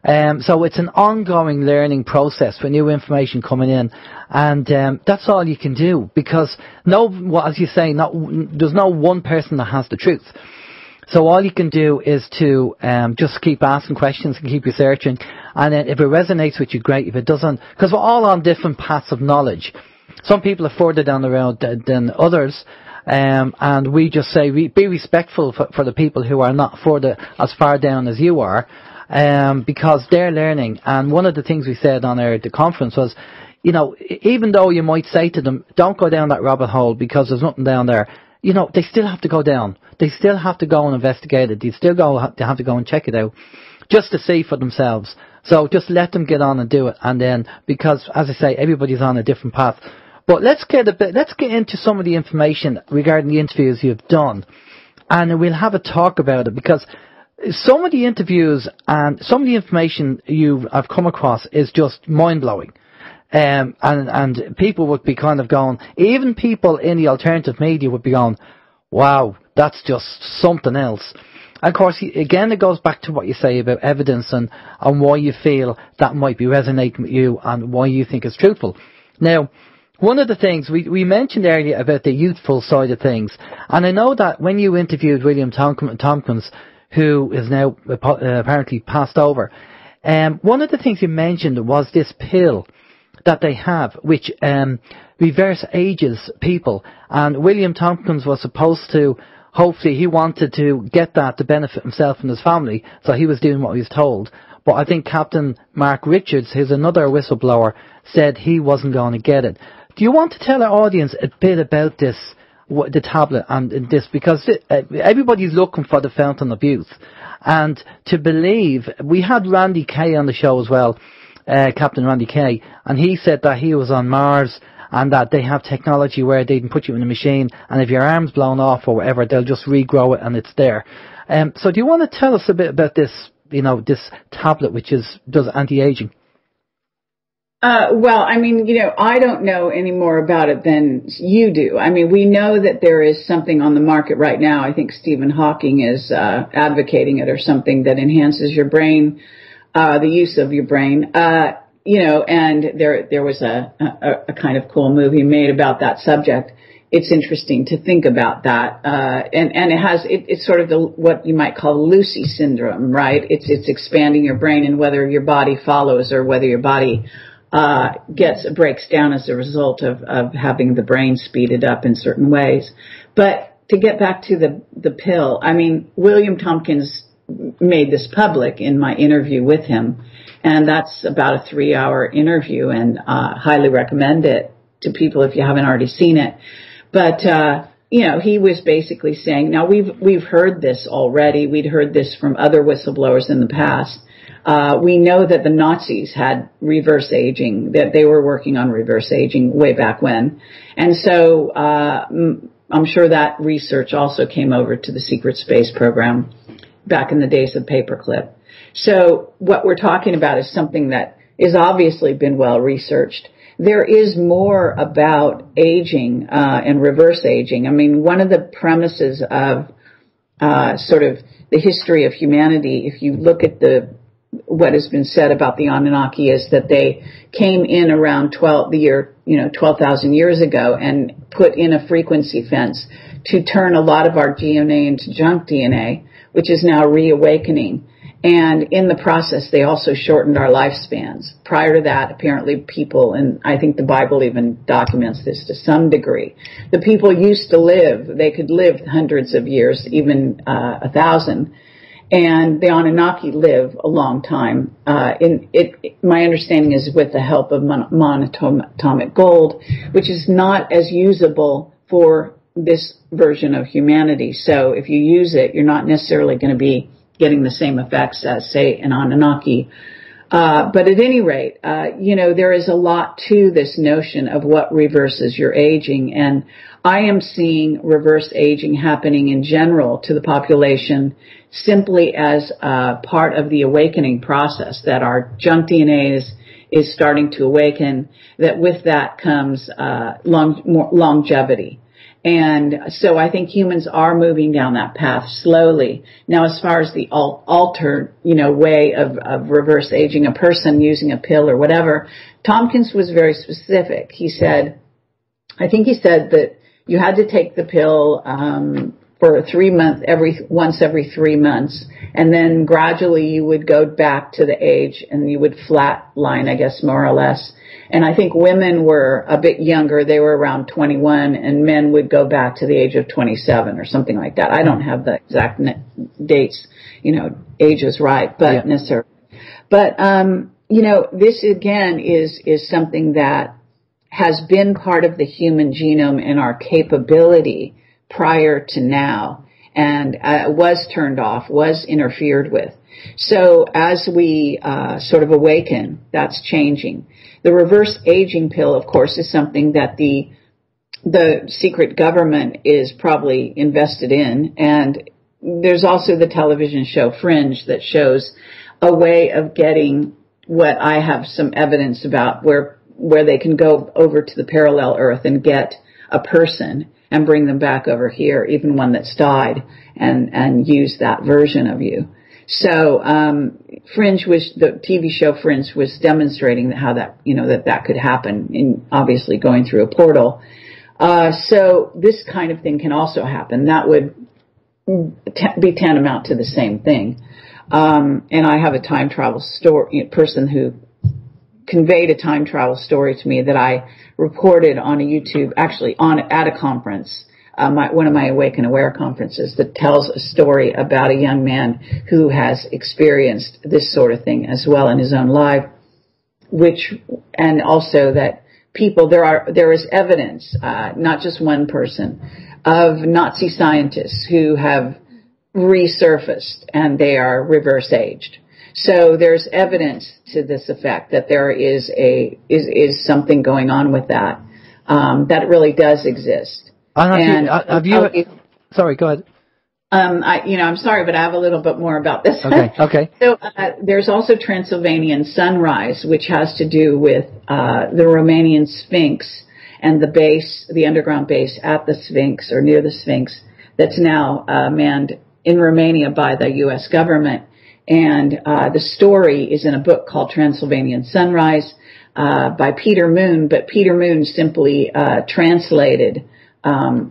So it's an ongoing learning process for new information coming in, and that's all you can do, because as you say, there's no one person that has the truth. So all you can do is to just keep asking questions and keep researching, and then if it resonates with you, great. If it doesn't, because we're all on different paths of knowledge. Some people are further down the road than others, and we just say be respectful for the people who are not as far down as you are. Because they're learning. And one of the things we said on the conference was, even though you might say to them, don't go down that rabbit hole because there's nothing down there, they still have to go down. They still have to go and investigate it. They still have to go and check it out just to see for themselves. So just let them get on and do it. And then, because as I say, everybody's on a different path. But let's get into some of the information regarding the interviews you've done, and we'll have a talk about it, because some of the interviews and some of the information I've come across is just mind-blowing. And people would be kind of going, even people in the alternative media would be going, wow, that's just something else. And of course, again, it goes back to what you say about evidence and why you feel that might be resonating with you and why you think it's truthful. Now, one of the things we mentioned earlier about the youthful side of things, and I know that when you interviewed William Tomkins, who is now apparently passed over, one of the things you mentioned was this pill that they have, which reverse ages people. And William Tomkins was supposed to, hopefully he wanted to get that to benefit himself and his family, so he was doing what he was told. But I think Captain Mark Richards, who's another whistleblower, said he wasn't going to get it. Do you want to tell our audience a bit about this, the tablet and this, because everybody's looking for the fountain of youth, and to believe, we had Randy Kay on the show as well, Captain Randy Kay, and he said that he was on Mars and that they have technology where they can put you in a machine, and if your arm's blown off or whatever, they'll just regrow it and it's there. So do you want to tell us a bit about this, this tablet which does anti-aging? Well, I mean, I don't know any more about it than you do. I mean, we know that there is something on the market right now. I think Stephen Hawking is advocating it, or something that enhances your brain, the use of your brain. And there was a kind of cool movie made about that subject. It's interesting to think about that. And it's sort of what you might call Lucy syndrome, right? It's expanding your brain, and whether your body follows or whether your body breaks down as a result of having the brain speeded up in certain ways. But to get back to the pill, I mean, William Tomkins made this public in my interview with him, and that's about a 3-hour interview, and highly recommend it to people if you haven't already seen it. But, he was basically saying, now we've heard this already. We'd heard this from other whistleblowers in the past. We know that the Nazis had reverse aging, that they were working on reverse aging way back when. And so, I'm sure that research also came over to the secret space program back in the days of paperclip. So what we're talking about is something that is obviously been well researched. There is more about aging and reverse aging. I mean, one of the premises of sort of the history of humanity, if you look at what has been said about the Anunnaki, is that they came in around 12,000 years ago and put in a frequency fence to turn a lot of our DNA into junk DNA, which is now reawakening. And in the process, they also shortened our lifespans. Prior to that, apparently people, and I think the Bible even documents this to some degree, the people used to live, they could live hundreds of years, even 1,000. And the Anunnaki live a long time. My understanding is with the help of monatomic gold, which is not as usable for this version of humanity. So if you use it, you're not necessarily going to be getting the same effects as, say, an Anunnaki. But at any rate, there is a lot to this notion of what reverses your aging. And I am seeing reverse aging happening in general to the population simply as part of the awakening process, that our junk DNA is starting to awaken, that with that comes more longevity. And so I think humans are moving down that path slowly. Now, as far as the altered, way of reverse aging a person using a pill or whatever, Tomkinson was very specific. I think he said that you had to take the pill for 3 months, once every 3 months, and then gradually you would go back to the age and you would flatline, I guess, more or less. And I think women were a bit younger. They were around 21, and men would go back to the age of 27 or something like that. I don't have the exact dates, ages right, but necessarily. But, this again is something that has been part of the human genome and our capability prior to now, and was turned off, was interfered with. So as we sort of awaken, that's changing. The reverse aging pill, of course, is something that the secret government is probably invested in. And there's also the television show Fringe that shows a way of getting what I have some evidence about, where they can go over to the parallel Earth and get a person and bring them back over here, even one that's died, and use that version of you. So, the TV show Fringe was demonstrating how that could happen, in obviously going through a portal. So this kind of thing can also happen. That would be tantamount to the same thing. And I have a time travel person who conveyed a time travel story to me that I reported on a YouTube, actually at a conference, one of my Awaken Aware conferences, that tells a story about a young man who has experienced this sort of thing as well in his own life, and also that there is evidence, not just one person, of Nazi scientists who have resurfaced and they are reverse aged. So there's evidence to this effect that there is something going on with that, that really does exist. Sorry, go ahead. I'm sorry, but I have a little bit more about this. Okay. So there's also Transylvanian sunrise, which has to do with the Romanian Sphinx and the underground base at the Sphinx or near the Sphinx that's now manned in Romania by the U.S. government. And the story is in a book called Transylvanian Sunrise by Peter Moon, but Peter Moon simply translated a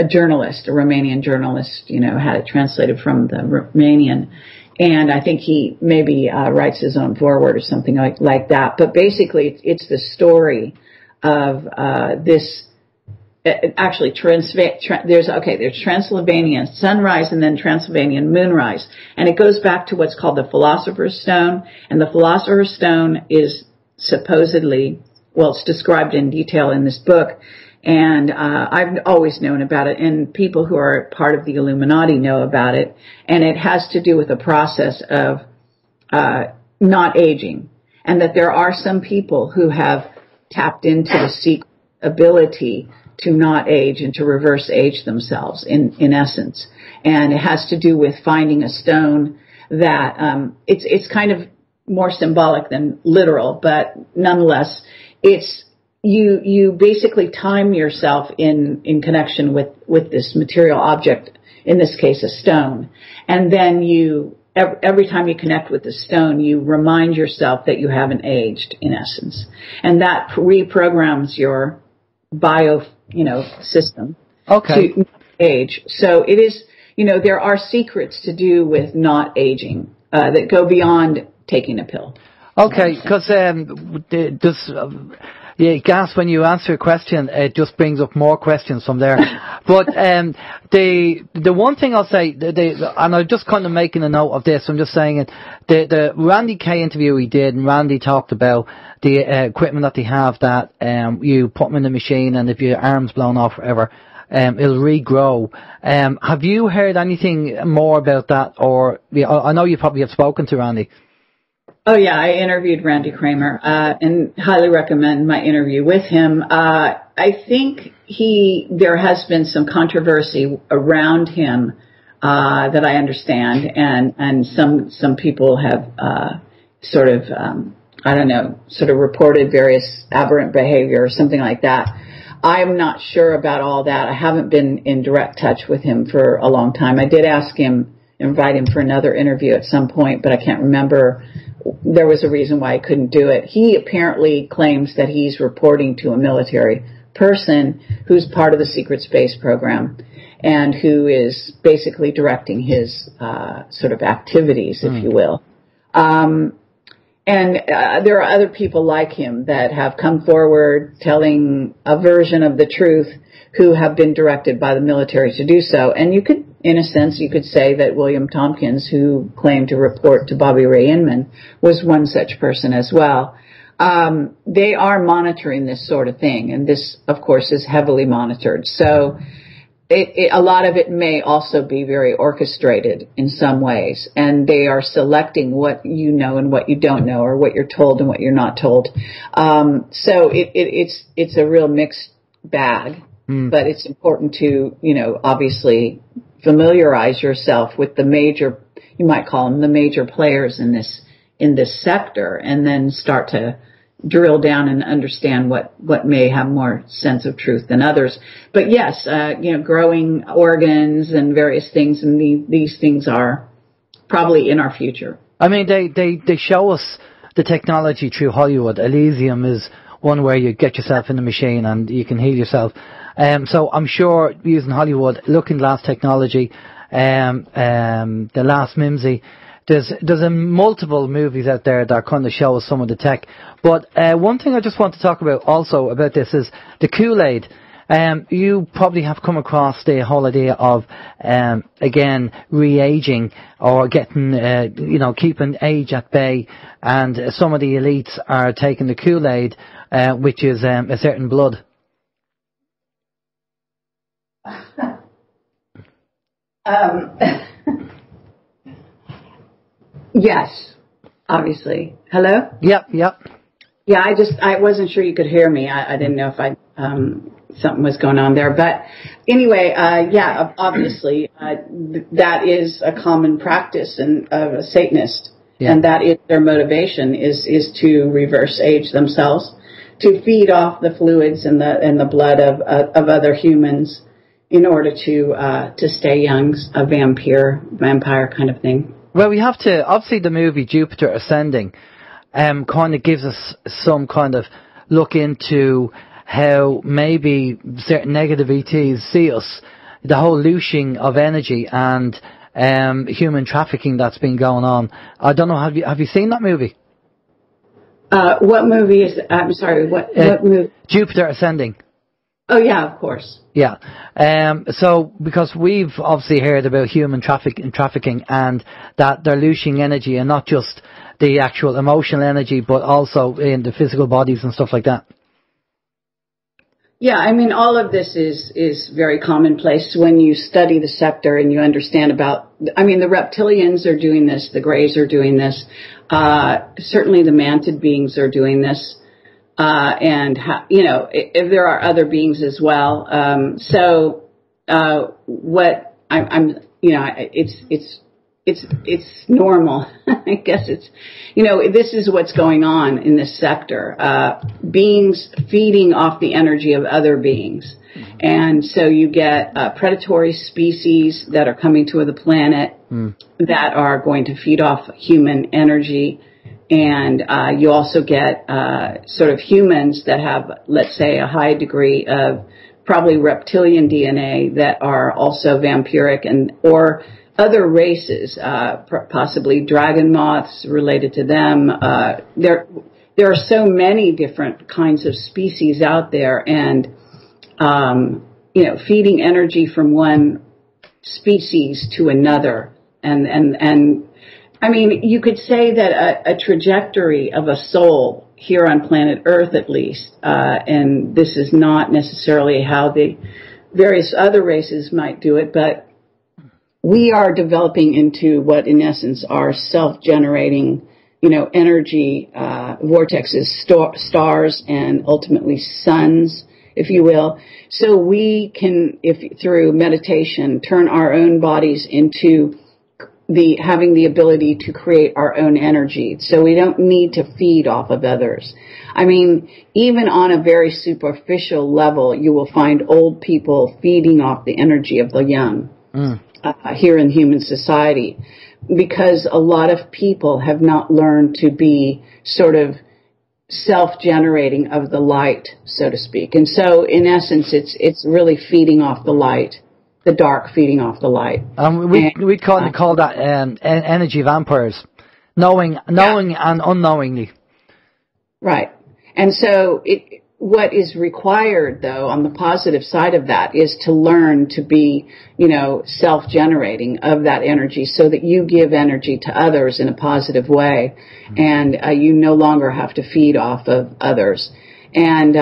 journalist, a Romanian journalist, had it translated from the Romanian. And I think he maybe writes his own foreword or something like that. But basically, it's the story of this. Actually, there's Transylvanian sunrise and then Transylvanian moonrise. And it goes back to what's called the Philosopher's Stone. And the Philosopher's Stone is supposedly, it's described in detail in this book, And I've always known about it, and people who are part of the Illuminati know about it. And it has to do with the process of not aging, and that there are some people who have tapped into the secret ability to not age and to reverse age themselves in essence. And it has to do with finding a stone that it's kind of more symbolic than literal, but nonetheless, it's you basically time yourself in connection with this material object, in this case a stone, and then you every time you connect with the stone, you remind yourself that you haven't aged, in essence, and that reprograms your system to age. So it is, there are secrets to do with not aging that go beyond taking a pill. Okay, because Gas, when you answer a question, it just brings up more questions from there. But the one thing I'll say, and I'm just kind of making a note of this, I'm just saying it, the Randy Kay interview he did, and Randy talked about the equipment that they have that you put them in the machine, and if your arm's blown off forever, it'll regrow. Have you heard anything more about that? Or I know you probably have spoken to Randy. Oh yeah, I interviewed Randy Kramer, and highly recommend my interview with him. I think there has been some controversy around him, that I understand, and some people have, sort of reported various aberrant behavior or something like that. I'm not sure about all that. I haven't been in direct touch with him for a long time. I did invite him for another interview at some point, but I can't remember. There was a reason why I couldn't do it. He apparently claims that he's reporting to a military person who's part of the secret space program and who is basically directing his sort of activities, if you will. And there are other people like him that have come forward telling a version of the truth who have been directed by the military to do so. And you could, in a sense, you could say that William Tomkins, who claimed to report to Bobby Ray Inman, was one such person as well. They are monitoring this sort of thing, and this, of course, is heavily monitored. So a lot of it may also be very orchestrated in some ways, and they are selecting what you know and what you don't know, or what you're told and what you're not told. So it's a real mixed bag. But it's important to, obviously familiarize yourself with the major, you might call them the major players in this sector, and then start to drill down and understand what may have more sense of truth than others. But yes, growing organs and various things, and these things are probably in our future. I mean, they show us the technology through Hollywood. Elysium is one where you get yourself in the machine and you can heal yourself. So I'm sure using Hollywood Looking Glass technology, the Last Mimsy, there's multiple movies out there that kind of show us some of the tech. But one thing I just want to talk about also about this is the Kool-Aid. You probably have come across the whole idea of again re-aging, or getting keeping age at bay, and some of the elites are taking the Kool-Aid, which is a certain blood. Yes, obviously. Hello? Yep. Yeah, I wasn't sure you could hear me. I didn't know if something was going on there. But anyway, obviously, that is a common practice of a Satanist. Yeah. And that is their motivation, is to reverse age themselves, to feed off the fluids and the blood of other humans in order to stay young, a vampire kind of thing. Well, we have to, obviously the movie Jupiter Ascending kind of gives us some kind of look into how maybe certain negative ETs see us, the whole looshing of energy and human trafficking that's been going on. I don't know, have you seen that movie? What movie is it? I'm sorry, what movie? Jupiter Ascending. Oh yeah, of course. Yeah. So because we've obviously heard about human trafficking and that they're looshing energy, and not just the actual emotional energy, but also in the physical bodies and stuff like that. Yeah, I mean, all of this is very commonplace when you study the sector and you understand about, I mean, the reptilians are doing this, the greys are doing this, certainly the mantid beings are doing this, and, if there are other beings as well. What it's normal. I guess this is what's going on in this sector. Beings feeding off the energy of other beings. Mm-hmm. And so you get predatory species that are coming to the planet that are going to feed off human energy. And you also get sort of humans that have, let's say, a high degree of probably reptilian DNA that are also vampiric or other races, possibly dragon moths related to them. There are so many different kinds of species out there, and feeding energy from one species to another, and I mean, you could say that a trajectory of a soul here on planet Earth, at least, and this is not necessarily how the various other races might do it, but we are developing into what, in essence, are self-generating, energy vortexes, stars, and ultimately suns, if you will. So we can, through meditation, turn our own bodies into having the ability to create our own energy. So we don't need to feed off of others. I mean, even on a very superficial level, you will find old people feeding off the energy of the young. Here in human society, because a lot of people have not learned to be sort of self-generating of the light, so to speak. And so, in essence, it's really feeding off the light, the dark feeding off the light. We call that energy vampires, knowing and unknowingly. Right. And so what is required, though, on the positive side of that is to learn to be, self-generating of that energy so that you give energy to others in a positive way. And you no longer have to feed off of others. And,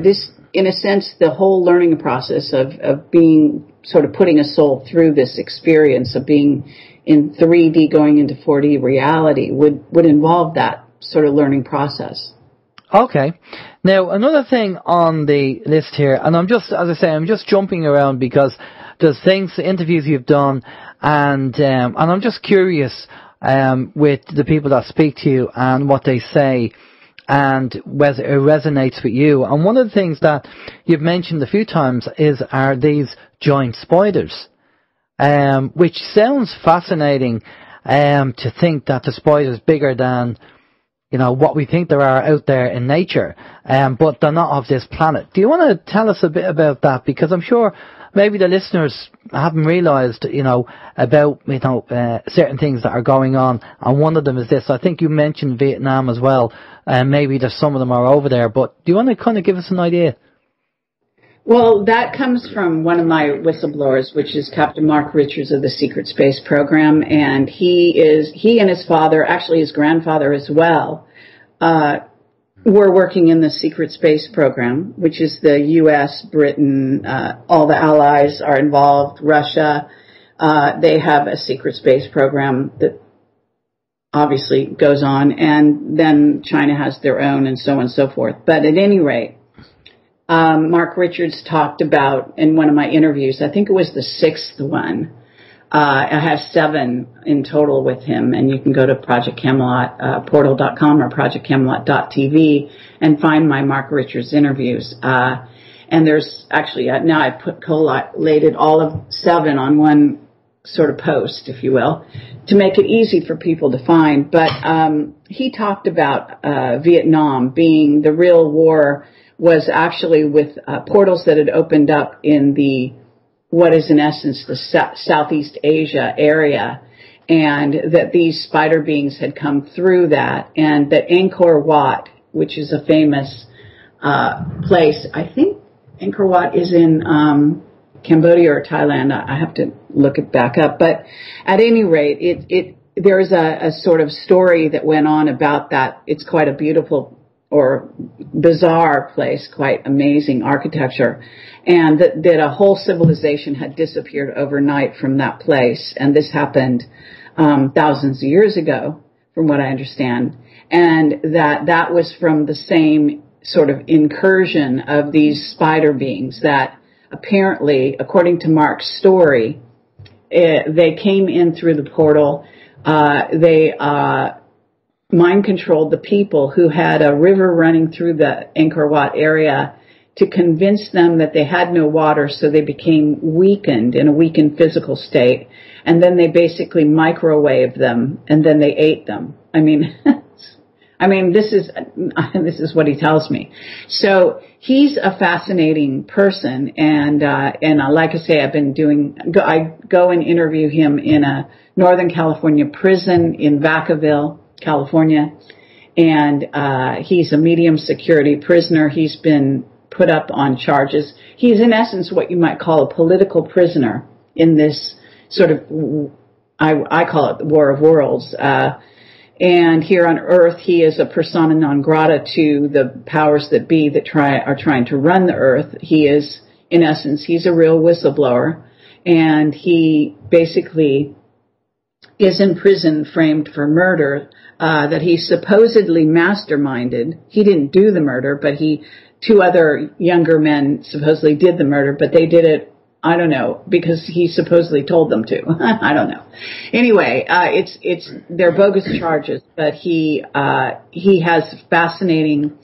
this, in a sense, the whole learning process of being sort of putting a soul through this experience of being in 3D going into 4D reality would involve that sort of learning process. Okay. Now, another thing on the list here, and I'm just jumping around because there's interviews you've done, and I'm just curious, with the people that speak to you and what they say, and whether it resonates with you. And one of the things that you've mentioned a few times are these giant spiders, which sounds fascinating, to think that the spider's bigger than what we think there are out there in nature, but they're not of this planet. Do you want to tell us a bit about that? Because I'm sure maybe the listeners haven't realised, about, certain things that are going on, and one of them is this. I think you mentioned Vietnam as well, and maybe there's some of them are over there, but do you want to kind of give us an idea? Well, that comes from one of my whistleblowers, which is Captain Mark Richards of the Secret Space Program, and he and his father, actually his grandfather as well, were working in the Secret Space Program, which is the U.S., Britain, all the allies are involved, Russia. They have a secret space program that obviously goes on, and then China has their own, and so on and so forth. But at any rate, Mark Richards talked about in one of my interviews, I think it was the 6th one. I have 7 in total with him, and you can go to Project Camelot, portal.com or projectcamelot.tv and find my Mark Richards interviews. And there's actually, now I've collated all of 7 on one sort of post, if you will, to make it easy for people to find. But he talked about Vietnam being the real war was actually with portals that had opened up in what is in essence the Southeast Asia area, and that these spider beings had come through that, and that Angkor Wat, which is a famous place, I think Angkor Wat is in Cambodia or Thailand. I have to look it back up, but at any rate, there's a sort of story that went on about that. It's quite a beautiful or bizarre place, quite amazing architecture, and that a whole civilization had disappeared overnight from that place. And this happened thousands of years ago, from what I understand, and that was from the same sort of incursion of these spider beings that apparently, according to Mark's story, they came in through the portal. They mind controlled the people who had a river running through the Angkor Wat area to convince them that they had no water, so they became weakened in a weakened physical state, and then they basically microwaved them, and then they ate them. I mean, this is what he tells me. So he's a fascinating person, and like I say, I go and interview him in a Northern California prison in Vacaville, California, and he's a medium security prisoner. He's been put up on charges. He's in essence what you might call a political prisoner in this sort of, I call it the War of Worlds. And here on Earth, he is a persona non grata to the powers that be that are trying to run the Earth. He is, in essence, he's a real whistleblower, and he basically is in prison framed for murder that he supposedly masterminded. He didn't do the murder, but two other younger men supposedly did the murder, but they did it, I don't know, because he supposedly told them to. I don't know. Anyway, they're bogus charges, but he has fascinating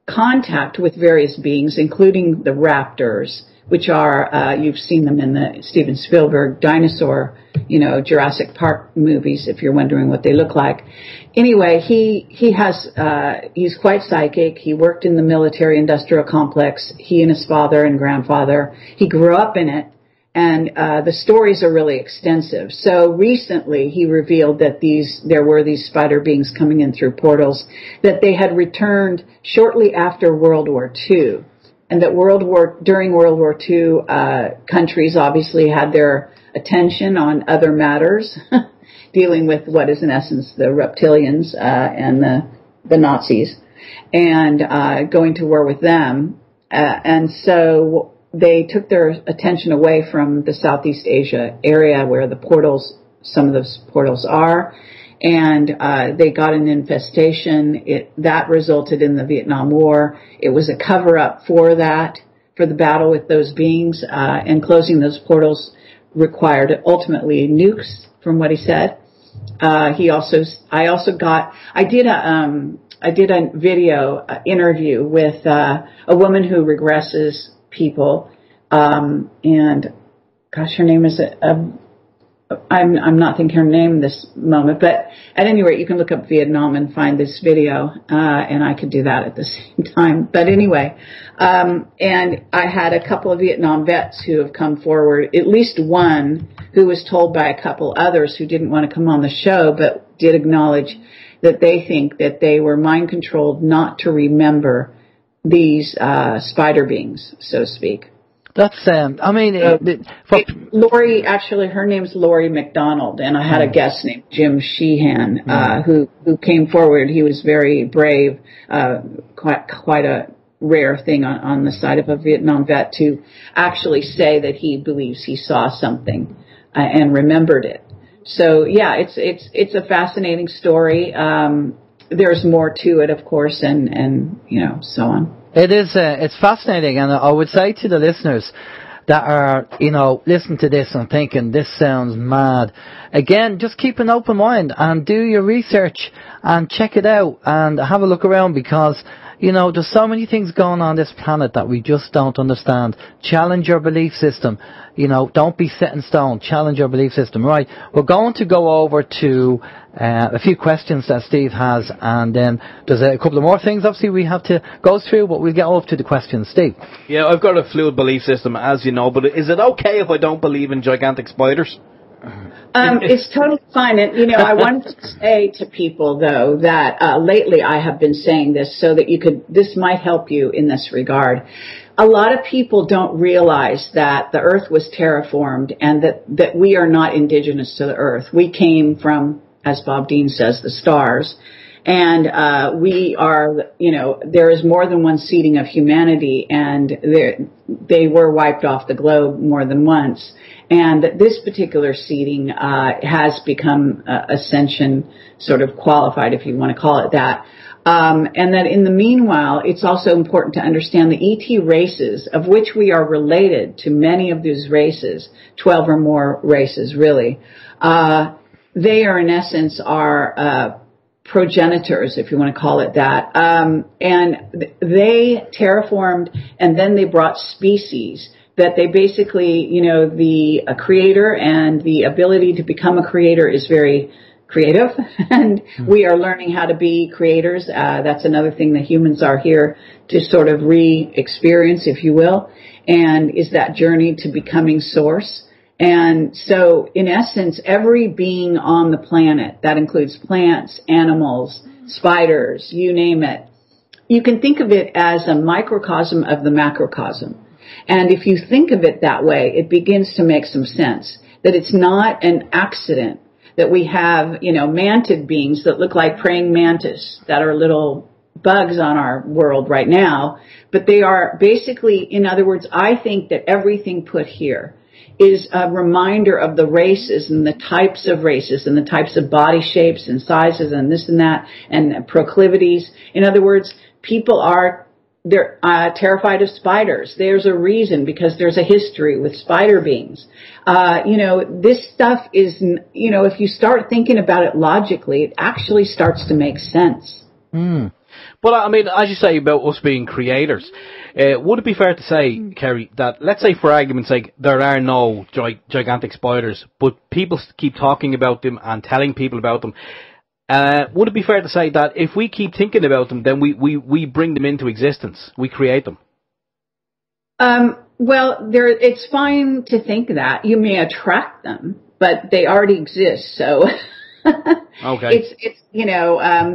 contact with various beings, including the raptors, which are, you've seen them in the Steven Spielberg dinosaur, Jurassic Park movies, if you're wondering what they look like. Anyway, he's quite psychic. He worked in the military industrial complex. He and his father and grandfather, he grew up in it, and the stories are really extensive. So recently he revealed that there were these spider beings coming in through portals, that they had returned shortly after World War II. And that during World War II, countries obviously had their attention on other matters, dealing with what is in essence the reptilians and the Nazis, and going to war with them. And so they took their attention away from the Southeast Asia area where some of those portals are, and they got an infestation. That resulted in the Vietnam War. It was a cover-up for the battle with those beings, and closing those portals required ultimately nukes, from what he said. I did a video interview with a woman who regresses people, and gosh, her name is I'm not thinking her name this moment, but at any rate, you can look up Vietnam and find this video, and I could do that at the same time. But anyway, and I had a couple of Vietnam vets who have come forward, at least one who was told by a couple others who didn't want to come on the show, but did acknowledge that they think that they were mind controlled not to remember these spider beings, so to speak. That's, Lori, actually, her name's Lori McDonald, and I had a guest named Jim Sheehan, who came forward. He was very brave, quite a rare thing on the side of a Vietnam vet to actually say that he believes he saw something and remembered it. So, yeah, it's a fascinating story. There's more to it, of course, and so on. It is, it's fascinating, and I would say to the listeners that are, listening to this and thinking, this sounds mad. Again, just keep an open mind and do your research and check it out and have a look around, because, there's so many things going on this planet that we just don't understand. Challenge your belief system. Don't be set in stone. Challenge your belief system. Right. We're going to go over to a few questions that Steve has, and then there's a couple of more things obviously we have to go through, but we'll get over to the questions. Steve. Yeah, I've got a fluid belief system, as you know, but is it okay if I don't believe in gigantic spiders? It's totally fine. And, I wanted to say to people, though, that lately I have been saying this so that this might help you in this regard. A lot of people don't realize that the earth was terraformed and that we are not indigenous to the earth. We came from, as Bob Dean says, the stars. And we are, there is more than one seeding of humanity, and they were wiped off the globe more than once. And this particular seeding has become ascension sort of qualified, if you want to call it that. And that in the meanwhile, it's also important to understand the ET races, of which we are related to many of these races, 12 or more races really. They are in essence our progenitors, if you want to call it that. And they terraformed, and then they brought species that they basically, the creator and the ability to become a creator is very creative, and we are learning how to be creators. That's another thing that humans are here to sort of re-experience, if you will, and is that journey to becoming source. And so, in essence, every being on the planet, that includes plants, animals, spiders, you name it, you can think of it as a microcosm of the macrocosm. And if you think of it that way, it begins to make some sense, that it's not an accident that we have, mantid beings that look like praying mantis that are little bugs on our world right now. But they are basically, in other words, I think that everything put here is a reminder of the races and the types of races and the types of body shapes and sizes and this and that and proclivities. In other words, people they're terrified of spiders. There's a reason, because there's a history with spider beings. This stuff is, if you start thinking about it logically, it actually starts to make sense. But I mean, as you say about us being creators, would it be fair to say, Kerry, that let's say for argument's sake, there are no gigantic spiders, but people keep talking about them and telling people about them? Would it be fair to say that if we keep thinking about them, then we bring them into existence, we create them? Well, it's fine to think that. You may attract them, but they already exist, so okay. It's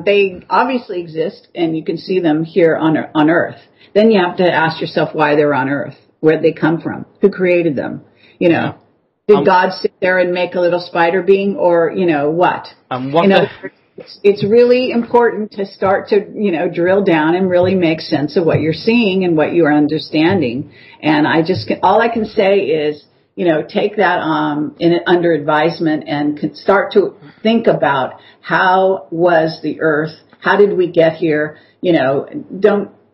they obviously exist, and you can see them here on Earth. Then you have to ask yourself why they're on Earth, where'd they come from, who created them, Yeah. Did God sit there and make a little spider being, or what? It's really important to start to, drill down and really make sense of what you're seeing and what you are understanding. And all I can say is, take that under advisement and start to think about how was the Earth, how did we get here?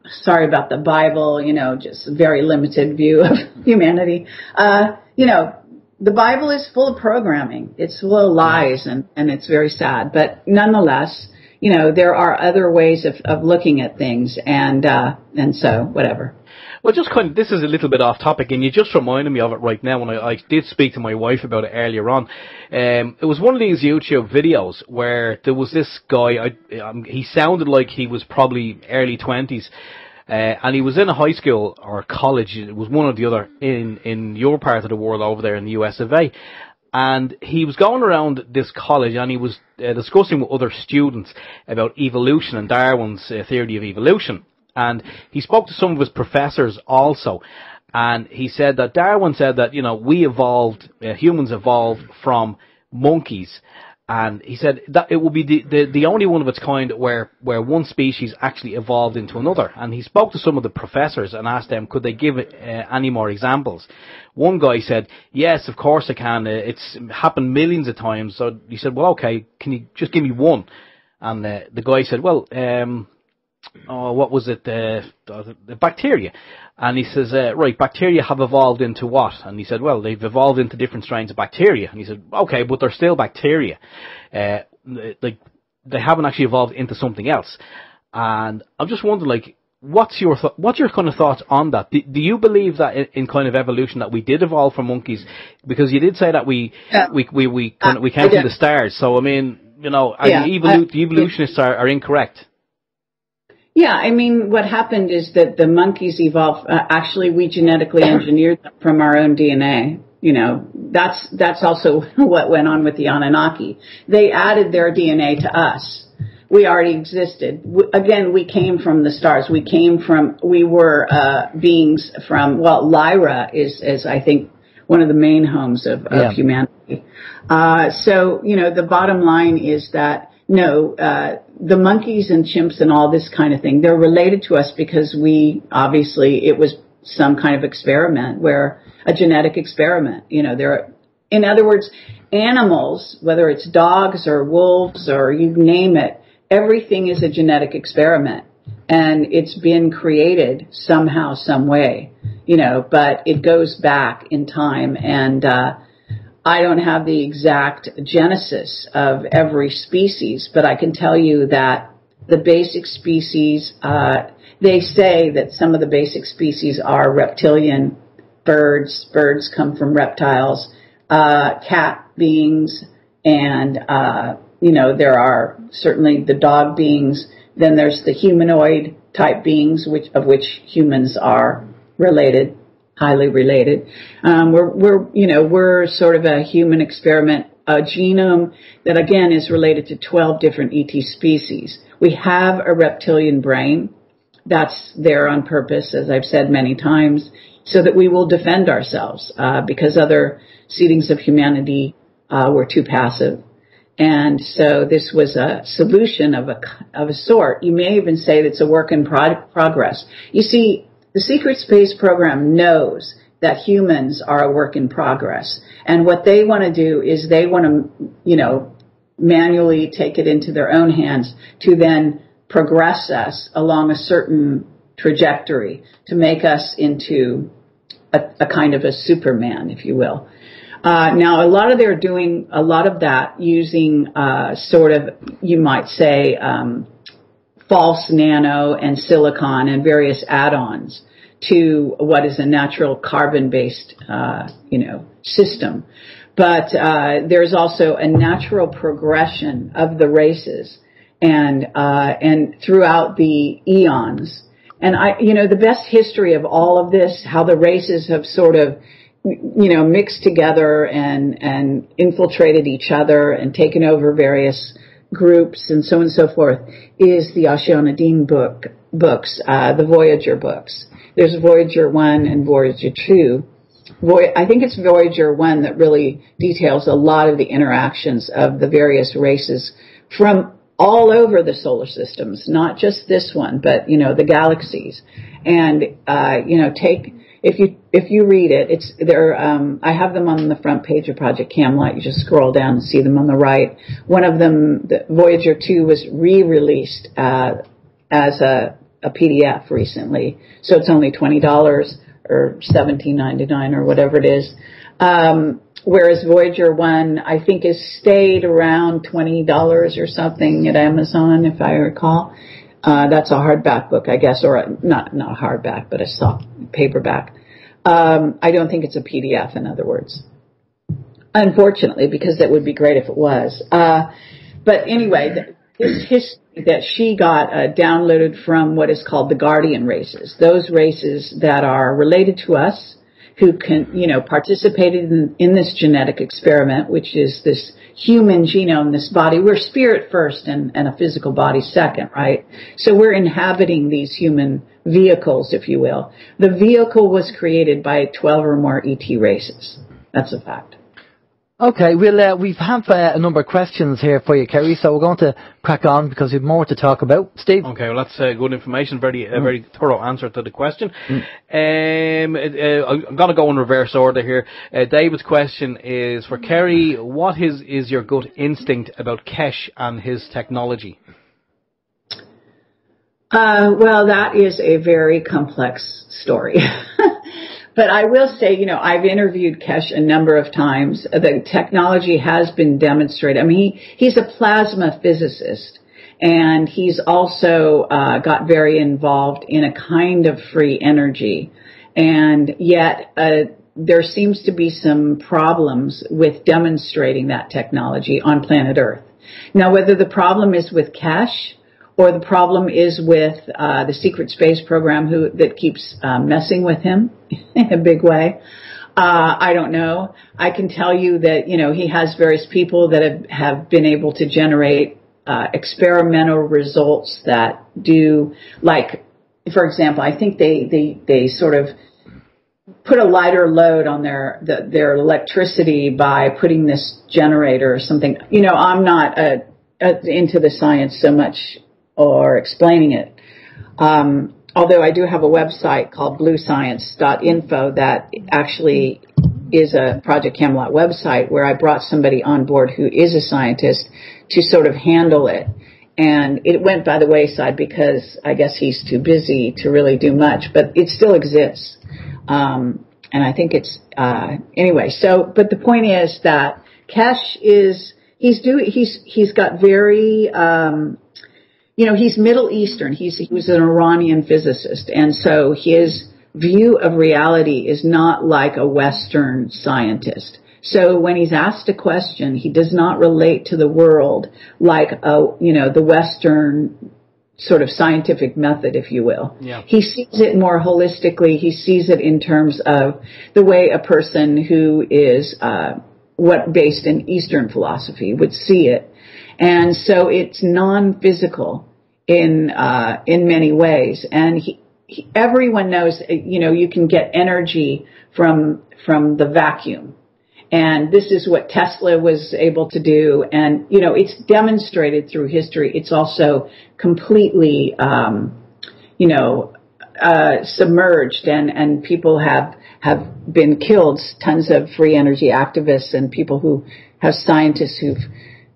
Sorry about the Bible, just a very limited view of humanity. The Bible is full of programming. It's full of lies, and it's very sad. But nonetheless, there are other ways of looking at things, and so whatever. Well, just this is a little bit off topic, and you just reminded me of it right now when I did speak to my wife about it earlier on. It was one of these YouTube videos where there was this guy, he sounded like he was probably early 20s, and he was in a high school or college, it was one or the other, in your part of the world over there in the US of A. And he was going around this college and he was discussing with other students about evolution and Darwin's theory of evolution. And he spoke to some of his professors also. And he said that Darwin said that, we evolved, humans evolved from monkeys. And he said that it will be the only one of its kind where one species actually evolved into another. And he spoke to some of the professors and asked them, could they give any more examples? One guy said, yes, of course I can. It's happened millions of times. So he said, well, okay, can you just give me one? And the guy said, well, what was it? The bacteria. And he says, right, bacteria have evolved into what? And he said, well, they've evolved into different strains of bacteria. And he said, okay, but they're still bacteria. They haven't actually evolved into something else. And I'm just wondering, what's your kind of thoughts on that? Do you believe that in kind of evolution that we did evolve from monkeys? Because you did say that we came from the stars. So I mean, the evolutionists are incorrect. Yeah, I mean, what happened is that the monkeys evolved. Actually, we genetically engineered them from our own DNA. That's also what went on with the Anunnaki. They added their DNA to us. We already existed. Again, we came from the stars. We were beings from, Lyra is I think, one of the main homes of humanity. So, the bottom line is that no, the monkeys and chimps and all this kind of thing, they're related to us because it was some kind of experiment a genetic experiment, in other words, animals, whether it's dogs or wolves or you name it, everything is a genetic experiment, and it's been created somehow, some way, but it goes back in time, and I don't have the exact genesis of every species, but I can tell you that the basic species, they say that some of the basic species are reptilian birds. Birds come from reptiles, cat beings, and, there are certainly the dog beings. Then there's the humanoid type beings, of which humans are related, highly related. We're sort of a human experiment, a genome that again is related to 12 different ET species. We have a reptilian brain that's there on purpose, as I've said many times, so that we will defend ourselves, because other seedings of humanity were too passive. And so this was a solution of a sort. You may even say that it's a work in progress. You see, the secret space program knows that humans are a work in progress. And what they want to do is they want to, manually take it into their own hands to then progress us along a certain trajectory to make us into a kind of a Superman, if you will. Now, they're doing a lot of that using sort of, you might say, false nano and silicon and various add-ons to what is a natural carbon-based, system. But there's also a natural progression of the races and throughout the eons. And the best history of all of this, how the races have sort of mixed together and infiltrated each other and taken over various groups and so on and so forth, is the Oceanidine books, the Voyager books. There's Voyager 1 and Voyager 2. I think it's Voyager 1 that really details a lot of the interactions of the various races from all over the solar systems, not just this one, but, the galaxies. And, if you read it, it's there. I have them on the front page of Project Camelot. You just scroll down and see them on the right. One of them, the Voyager 2, was re-released as a PDF recently, so it's only $20 or $17.99 or whatever it is. Whereas Voyager 1, I think, has stayed around $20 or something at Amazon, if I recall. That's a hardback book, I guess, or not hardback, but a soft paperback. I don't think it's a PDF, in other words. Unfortunately, because that would be great if it was. But anyway, this history that she got downloaded from what is called the Guardian races, those races that are related to us, who participated in this genetic experiment, which is this human genome, this body. We're spirit first and a physical body second, right? So we're inhabiting these human vehicles, if you will. The vehicle was created by 12 or more ET races. That's a fact. Okay, we have a number of questions here for you, Kerry, so we're going to crack on because we have more to talk about. Steve? Okay, well, that's good information, very thorough answer to the question. I'm going to go in reverse order here. David's question is for Kerry: what is your gut instinct about Kesh and his technology? Well, that is a very complex story. But I will say, I've interviewed Kesh a number of times. The technology has been demonstrated. I mean, he's a plasma physicist, and he's also got very involved in a kind of free energy. And yet there seems to be some problems with demonstrating that technology on planet Earth. Now, whether the problem is with Kesh or the problem is with the secret space program that keeps messing with him in a big way, I don't know. I can tell you that, he has various people that have been able to generate experimental results that do, like, for example, I think they sort of put a lighter load on their electricity by putting this generator or something. I'm not into the science so much or explaining it. Although I do have a website called bluescience.info that actually is a Project Camelot website where I brought somebody on board who is a scientist to sort of handle it. And it went by the wayside because I guess he's too busy to really do much, but it still exists. And I think it's, anyway, so, but the point is that Kesh he's got very, he's Middle Eastern. He was an Iranian physicist. And so his view of reality is not like a Western scientist. So when he's asked a question, he does not relate to the world like, the Western sort of scientific method, if you will. Yeah. He sees it more holistically. He sees it in terms of the way a person who is, based in Eastern philosophy would see it. And so it's non-physical in many ways. And everyone knows, you can get energy from the vacuum. And this is what Tesla was able to do. And, it's demonstrated through history. It's also completely, submerged and people have been killed. Tons of free energy activists and people who have scientists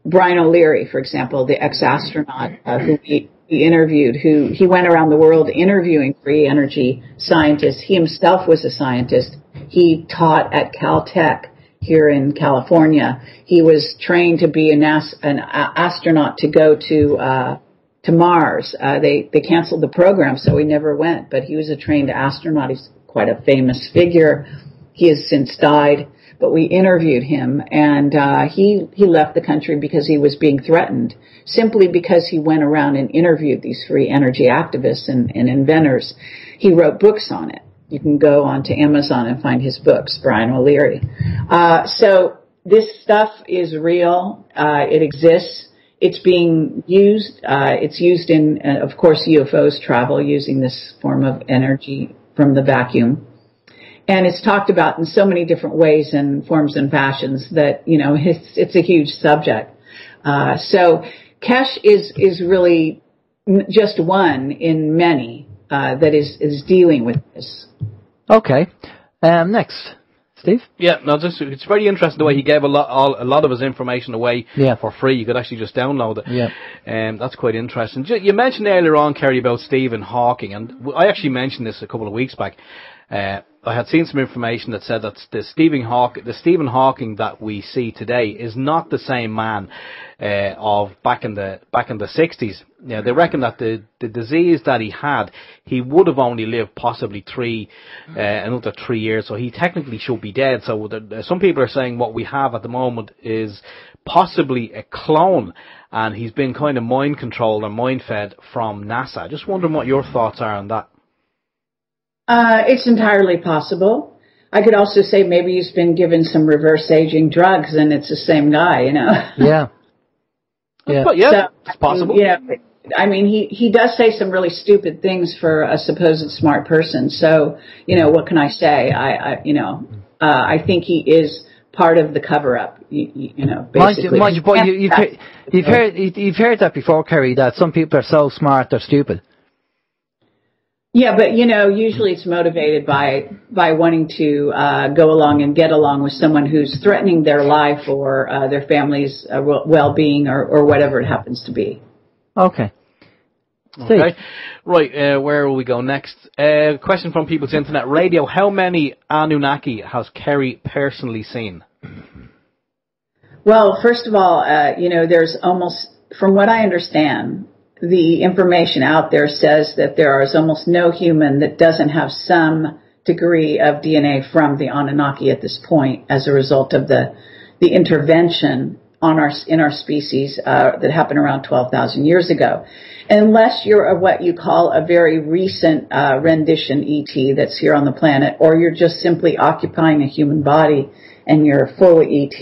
Brian O'Leary, for example, the ex-astronaut who he interviewed, he went around the world interviewing free energy scientists. He himself was a scientist. He taught at Caltech here in California. He was trained to be an astronaut to go to Mars. They canceled the program, so he never went, but he was a trained astronaut. He's quite a famous figure. He has since died, but we interviewed him, and he left the country because he was being threatened, simply because he went around and interviewed these free energy activists and inventors. He wrote books on it. You can go onto Amazon and find his books, Brian O'Leary. So this stuff is real. It exists. It's being used. It's used in, of course, UFOs travel using this form of energy from the vacuum. And it's talked about in so many different ways and forms and fashions that, it's a huge subject. So Kesh is really just one in many that is dealing with this. Okay. Next, Steve? Yeah, no, it's very interesting the way he gave a lot of his information away for free. You could actually just download it. Yeah. That's quite interesting. You mentioned earlier on, Kerry, about Stephen Hawking, and I actually mentioned this a couple of weeks back. I had seen some information that said that the Stephen Hawking that we see today is not the same man of back in the 60s. Yeah, they reckon that the disease that he had, he would have only lived possibly another 3 years, so he technically should be dead. So some people are saying what we have at the moment is possibly a clone, and he's been kind of mind controlled and mind fed from NASA. Just wondering what your thoughts are on that. It's entirely possible. I could also say maybe he's been given some reverse aging drugs and it's the same guy, Yeah. Yeah. But yeah, so, it's possible. I mean, he does say some really stupid things for a supposed smart person. So, what can I say? I think he is part of the cover up, basically. Mind you, but you've heard that before, Kerry, that some people are so smart they're stupid. Yeah, but usually it's motivated by wanting to go along and get along with someone who's threatening their life or their family's well-being or whatever it happens to be. Okay. Okay. Right, where will we go next? Question from People's Internet Radio. How many Anunnaki has Kerry personally seen? Well, first of all, there's almost, from what I understand, the information out there says that there is almost no human that doesn't have some degree of DNA from the Anunnaki at this point as a result of the intervention in our species that happened around 12,000 years ago. Unless you're what you call a very recent rendition ET that's here on the planet, or you're just simply occupying a human body and you're full ET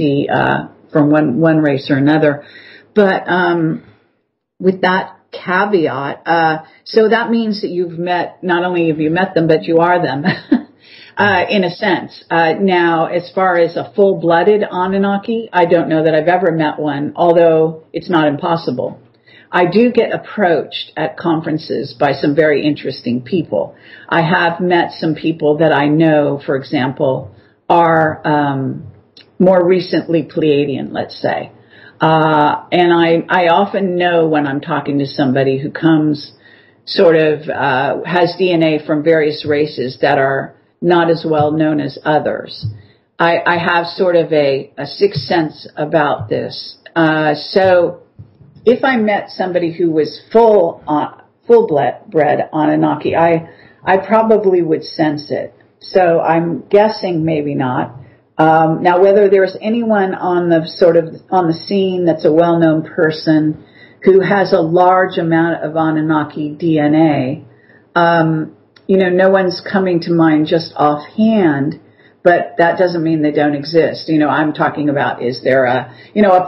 from one race or another. But with that caveat, so that means that not only have you met them, but you are them. In a sense. Now, as far as a full-blooded Anunnaki, I don't know that I've ever met one, although it's not impossible. I do get approached at conferences by some very interesting people. I have met some people that I know, for example, are more recently Pleiadian, let's say. And I often know when I'm talking to somebody who comes sort of has DNA from various races that are not as well known as others. I have sort of a sixth sense about this. So if I met somebody who was full-bred Anunnaki, I probably would sense it. So I'm guessing maybe not. Now, whether there's anyone on the scene that's a well-known person who has a large amount of Anunnaki DNA, no one's coming to mind just offhand, but that doesn't mean they don't exist. I'm talking about, is there a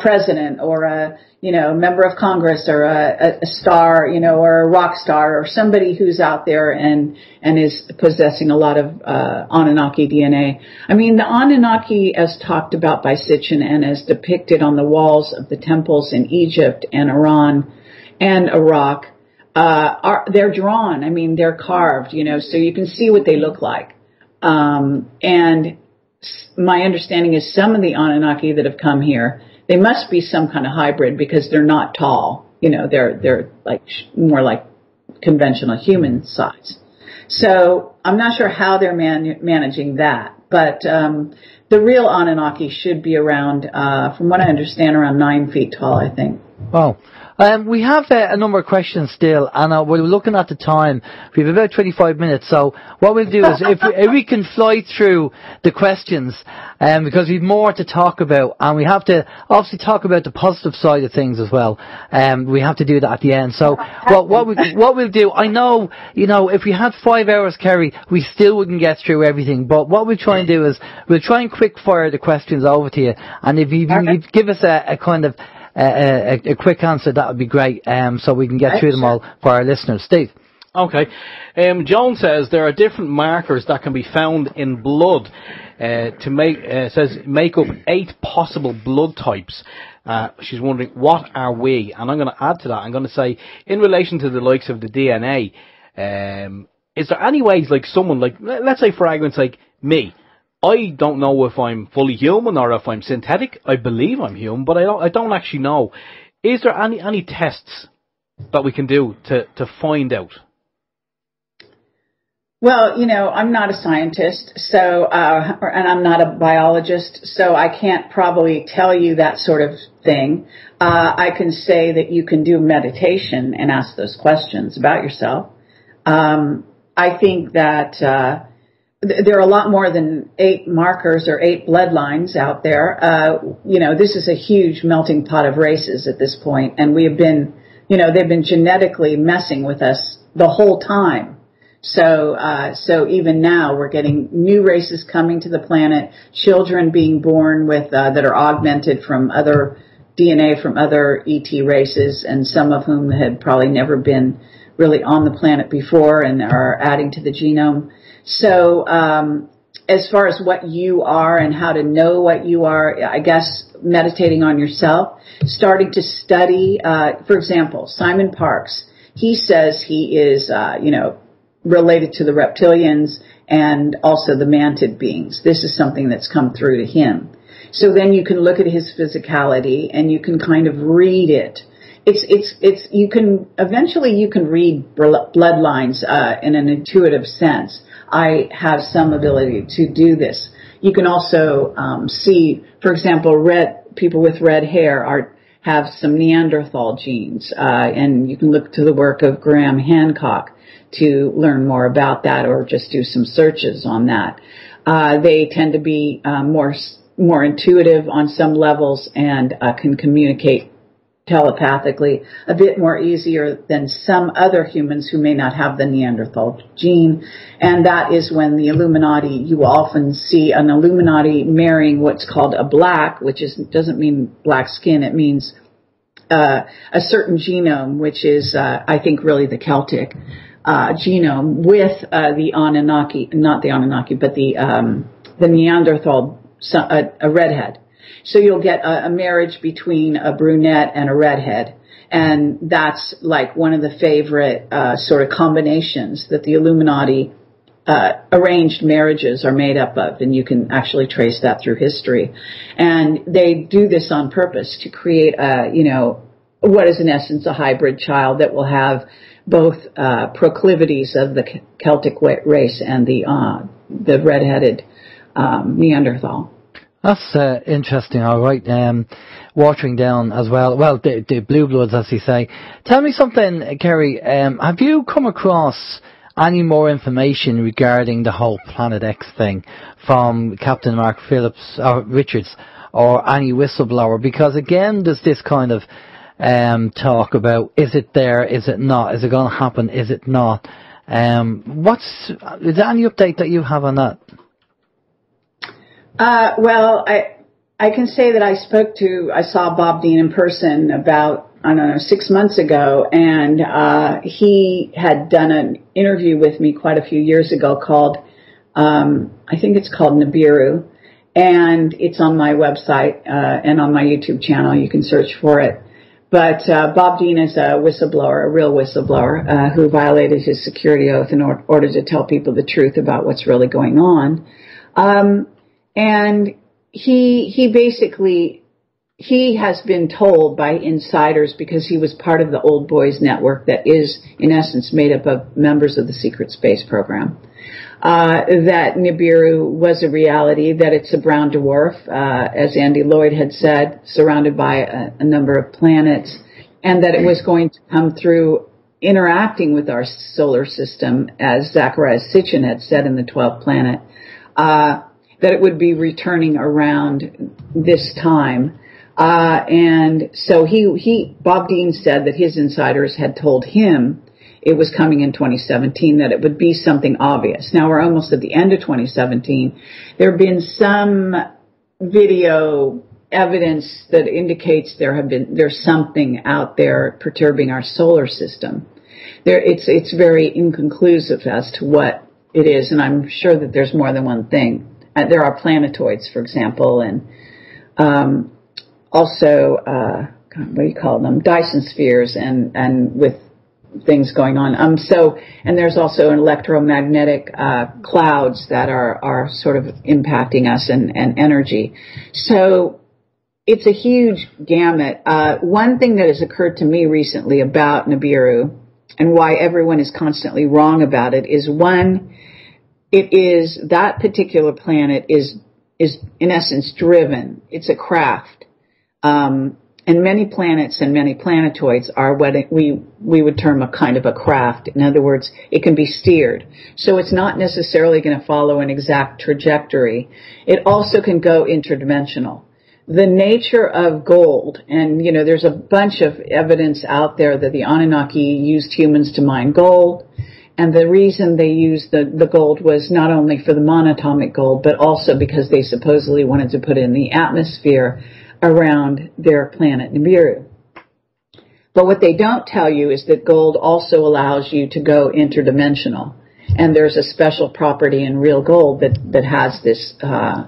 president or a member of Congress or a star, or a rock star or somebody who's out there and is possessing a lot of Anunnaki DNA. I mean, the Anunnaki, as talked about by Sitchin and as depicted on the walls of the temples in Egypt and Iran and Iraq, they're drawn. I mean, they're carved, so you can see what they look like. And my understanding is some of the Anunnaki that have come here, they must be some kind of hybrid because they're not tall. They're like more like conventional human size. So I'm not sure how they're managing that, but the real Anunnaki should be around, from what I understand, around 9 feet tall, I think. Wow. We have a number of questions still, and we're looking at the time. We have about 25 minutes, so what we'll do is if we can fly through the questions, because we've more to talk about, and we have to obviously talk about the positive side of things as well. We have to do that at the end. So what we'll do, I know, if we had 5 hours, Kerry, we still wouldn't get through everything, but what we'll try and do is we'll try and quick fire the questions over to you, and if you give us a kind of a quick answer, that would be great, so we can get through them all for our listeners. Steve. Okay. Joan says there are different markers that can be found in blood to make up 8 possible blood types. She's wondering, what are we? And I'm going to add to that. I'm going to say, in relation to the likes of the DNA, is there any ways, like someone, like, let's say for argument's sake, me, I don't know if I'm fully human or if I'm synthetic. I believe I'm human, but I don't actually know. Is there any tests that we can do to find out? Well, I'm not a scientist, so and I'm not a biologist, so I can't probably tell you that sort of thing. I can say that you can do meditation and ask those questions about yourself. I think that there are a lot more than 8 markers or 8 bloodlines out there. This is a huge melting pot of races at this point, and we have been, they've been genetically messing with us the whole time. So even now we're getting new races coming to the planet, children being born with, that are augmented from other DNA from other ET races, and some of whom had probably never been really on the planet before and are adding to the genome. So, as far as what you are and how to know what you are, I guess meditating on yourself, starting to study, for example, Simon Parkes, he says he is, related to the reptilians and also the mantid beings. This is something that's come through to him. So then you can look at his physicality and you can kind of read it. You can read bloodlines, in an intuitive sense. I have some ability to do this. You can also see, for example, people with red hair have some Neanderthal genes, and you can look to the work of Graham Hancock to learn more about that, or just do some searches on that. They tend to be more intuitive on some levels and can communicate telepathically a bit more easier than some other humans who may not have the Neanderthal gene. And that is when the Illuminati, you will often see an Illuminati marrying what's called a black, which doesn't mean black skin, it means a certain genome, which is, I think, really the Celtic. genome with the Anunnaki, not the Anunnaki, but the Neanderthal, a redhead. So you'll get a marriage between a brunette and a redhead. And that's like one of the favorite sort of combinations that the Illuminati arranged marriages are made up of, and you can actually trace that through history. And they do this on purpose to create what is in essence a hybrid child that will have both proclivities of the Celtic race and the redheaded Neanderthal. That's interesting, all right. Watering down as well. Well, the blue bloods, as you say. Tell me something, Kerry. Have you come across any more information regarding the whole Planet X thing from Captain Mark Richards or any whistleblower? Because again, there's this kind of talk about, is it there, is it not, is it going to happen, is it not? Is there any update that you have on that? Well, I can say that I saw Bob Dean in person about, 6 months ago, and he had done an interview with me quite a few years ago called, I think it's called Nibiru, and it's on my website and on my YouTube channel. You can search for it. But Bob Dean is a whistleblower, a real whistleblower, who violated his security oath in order to tell people the truth about what's really going on. And he basically, he has been told by insiders, because he was part of the Old Boys network that is, in essence, made up of members of the secret space program, that Nibiru was a reality, that it's a brown dwarf, as Andy Lloyd had said, surrounded by a number of planets, and that it was going to come through interacting with our solar system, as Zacharias Sitchin had said in the 12th Planet, that it would be returning around this time. And so Bob Dean said that his insiders had told him it was coming in 2017, that it would be something obvious. Now we're almost at the end of 2017. There have been some video evidence that indicates there's something out there perturbing our solar system. It's very inconclusive as to what it is, and I'm sure that there's more than one thing. There are planetoids, for example, and also, what do you call them? Dyson spheres, and with things going on. And there's also electromagnetic clouds that are sort of impacting us and energy. So it's a huge gamut. One thing that has occurred to me recently about Nibiru and why everyone is constantly wrong about it is, one, it is, that particular planet is in essence driven. It's a craft. And many planets and many planetoids are what we would term a kind of a craft. In other words, it can be steered. So it's not necessarily going to follow an exact trajectory. It also can go interdimensional. The nature of gold, and there's a bunch of evidence out there that the Anunnaki used humans to mine gold. And the reason they used the gold was not only for the monatomic gold, but also because they supposedly wanted to put it in the atmosphere around their planet Nibiru. But what they don't tell you is that gold also allows you to go interdimensional. And there's a special property in real gold that has this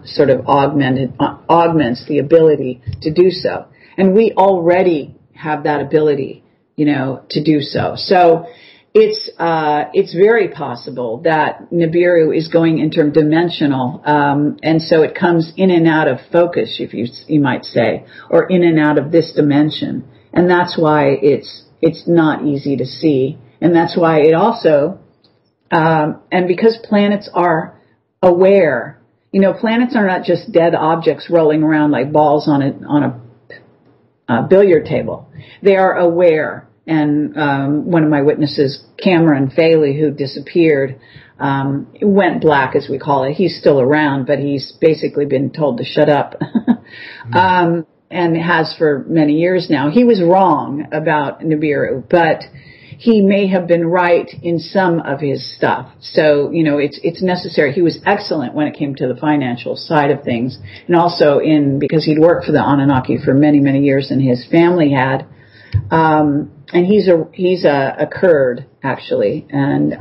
sort of augments the ability to do so. And we already have that ability, to do so. So it's very possible that Nibiru is going interdimensional, and so it comes in and out of focus, if you might say, or in and out of this dimension, and that's why it's not easy to see, and that's why it also, and because planets are aware, planets are not just dead objects rolling around like balls on a billiard table. They are aware. And one of my witnesses, Cameron Faley, who disappeared, went black, as we call it. He's still around, but he's basically been told to shut up, and has for many years now. He was wrong about Nibiru, but he may have been right in some of his stuff. So, it's necessary. He was excellent when it came to the financial side of things, and also because he'd worked for the Anunnaki for many, many years, and his family had. and he's a Kurd actually, and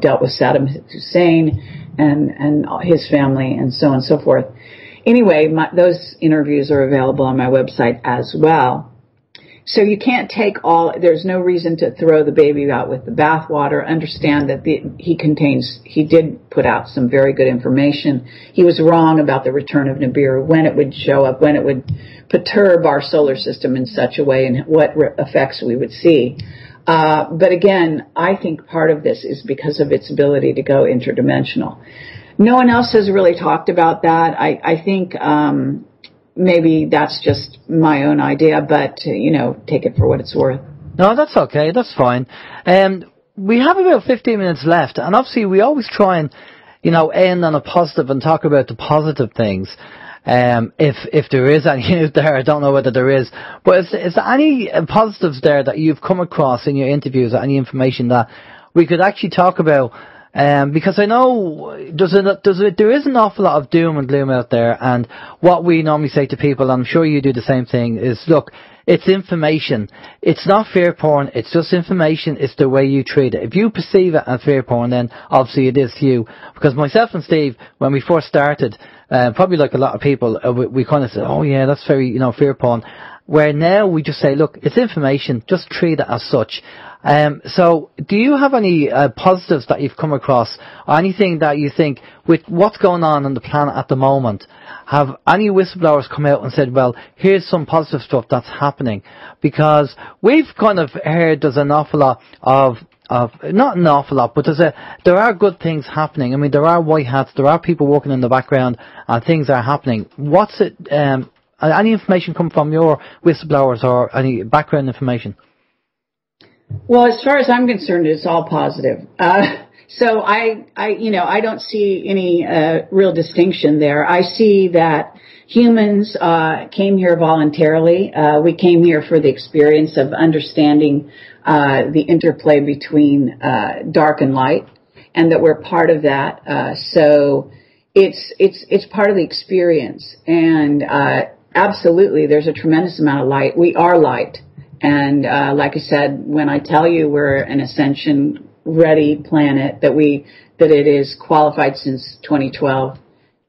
dealt with Saddam Hussein and his family and so on and so forth. Anyway, those interviews are available on my website as well. So you can't take there's no reason to throw the baby out with the bathwater. Understand that he did put out some very good information. He was wrong about the return of Nibiru, when it would show up, when it would perturb our solar system in such a way, and what effects we would see. But again, I think part of this is because of its ability to go interdimensional. No one else has really talked about that. I think, maybe that's just my own idea, but, take it for what it's worth. No, that's okay. That's fine. We have about 15 minutes left, and obviously we always try and, end on a positive and talk about the positive things. If there is any out there, I don't know whether there is, but is there any positives there that you've come across in your interviews, or any information that we could actually talk about? Because I know there is an awful lot of doom and gloom out there, and what we normally say to people, I'm sure you do the same thing, is look, it's information. It's not fear porn, it's just information, it's the way you treat it. If you perceive it as fear porn, then obviously it is to you. Because myself and Steve, when we first started, probably like a lot of people, we kind of said, oh yeah, that's very, fear porn. Where now we just say, look, it's information, just treat it as such. So do you have any positives that you've come across, or anything that you think, with what's going on the planet at the moment, have any whistleblowers come out and said, well, here's some positive stuff that's happening? Because we've kind of heard there's an awful lot of not an awful lot, but there are good things happening. I mean, there are white hats, there are people working in the background, and things are happening. What's it, any information come from your whistleblowers, or any background information? Well, as far as I'm concerned, it's all positive. So I don't see any real distinction there. I see that humans came here voluntarily. We came here for the experience of understanding the interplay between dark and light, and that we're part of that. So it's part of the experience. And absolutely, there's a tremendous amount of light. We are light. And like I said, when I tell you we're an ascension-ready planet, that it is qualified since 2012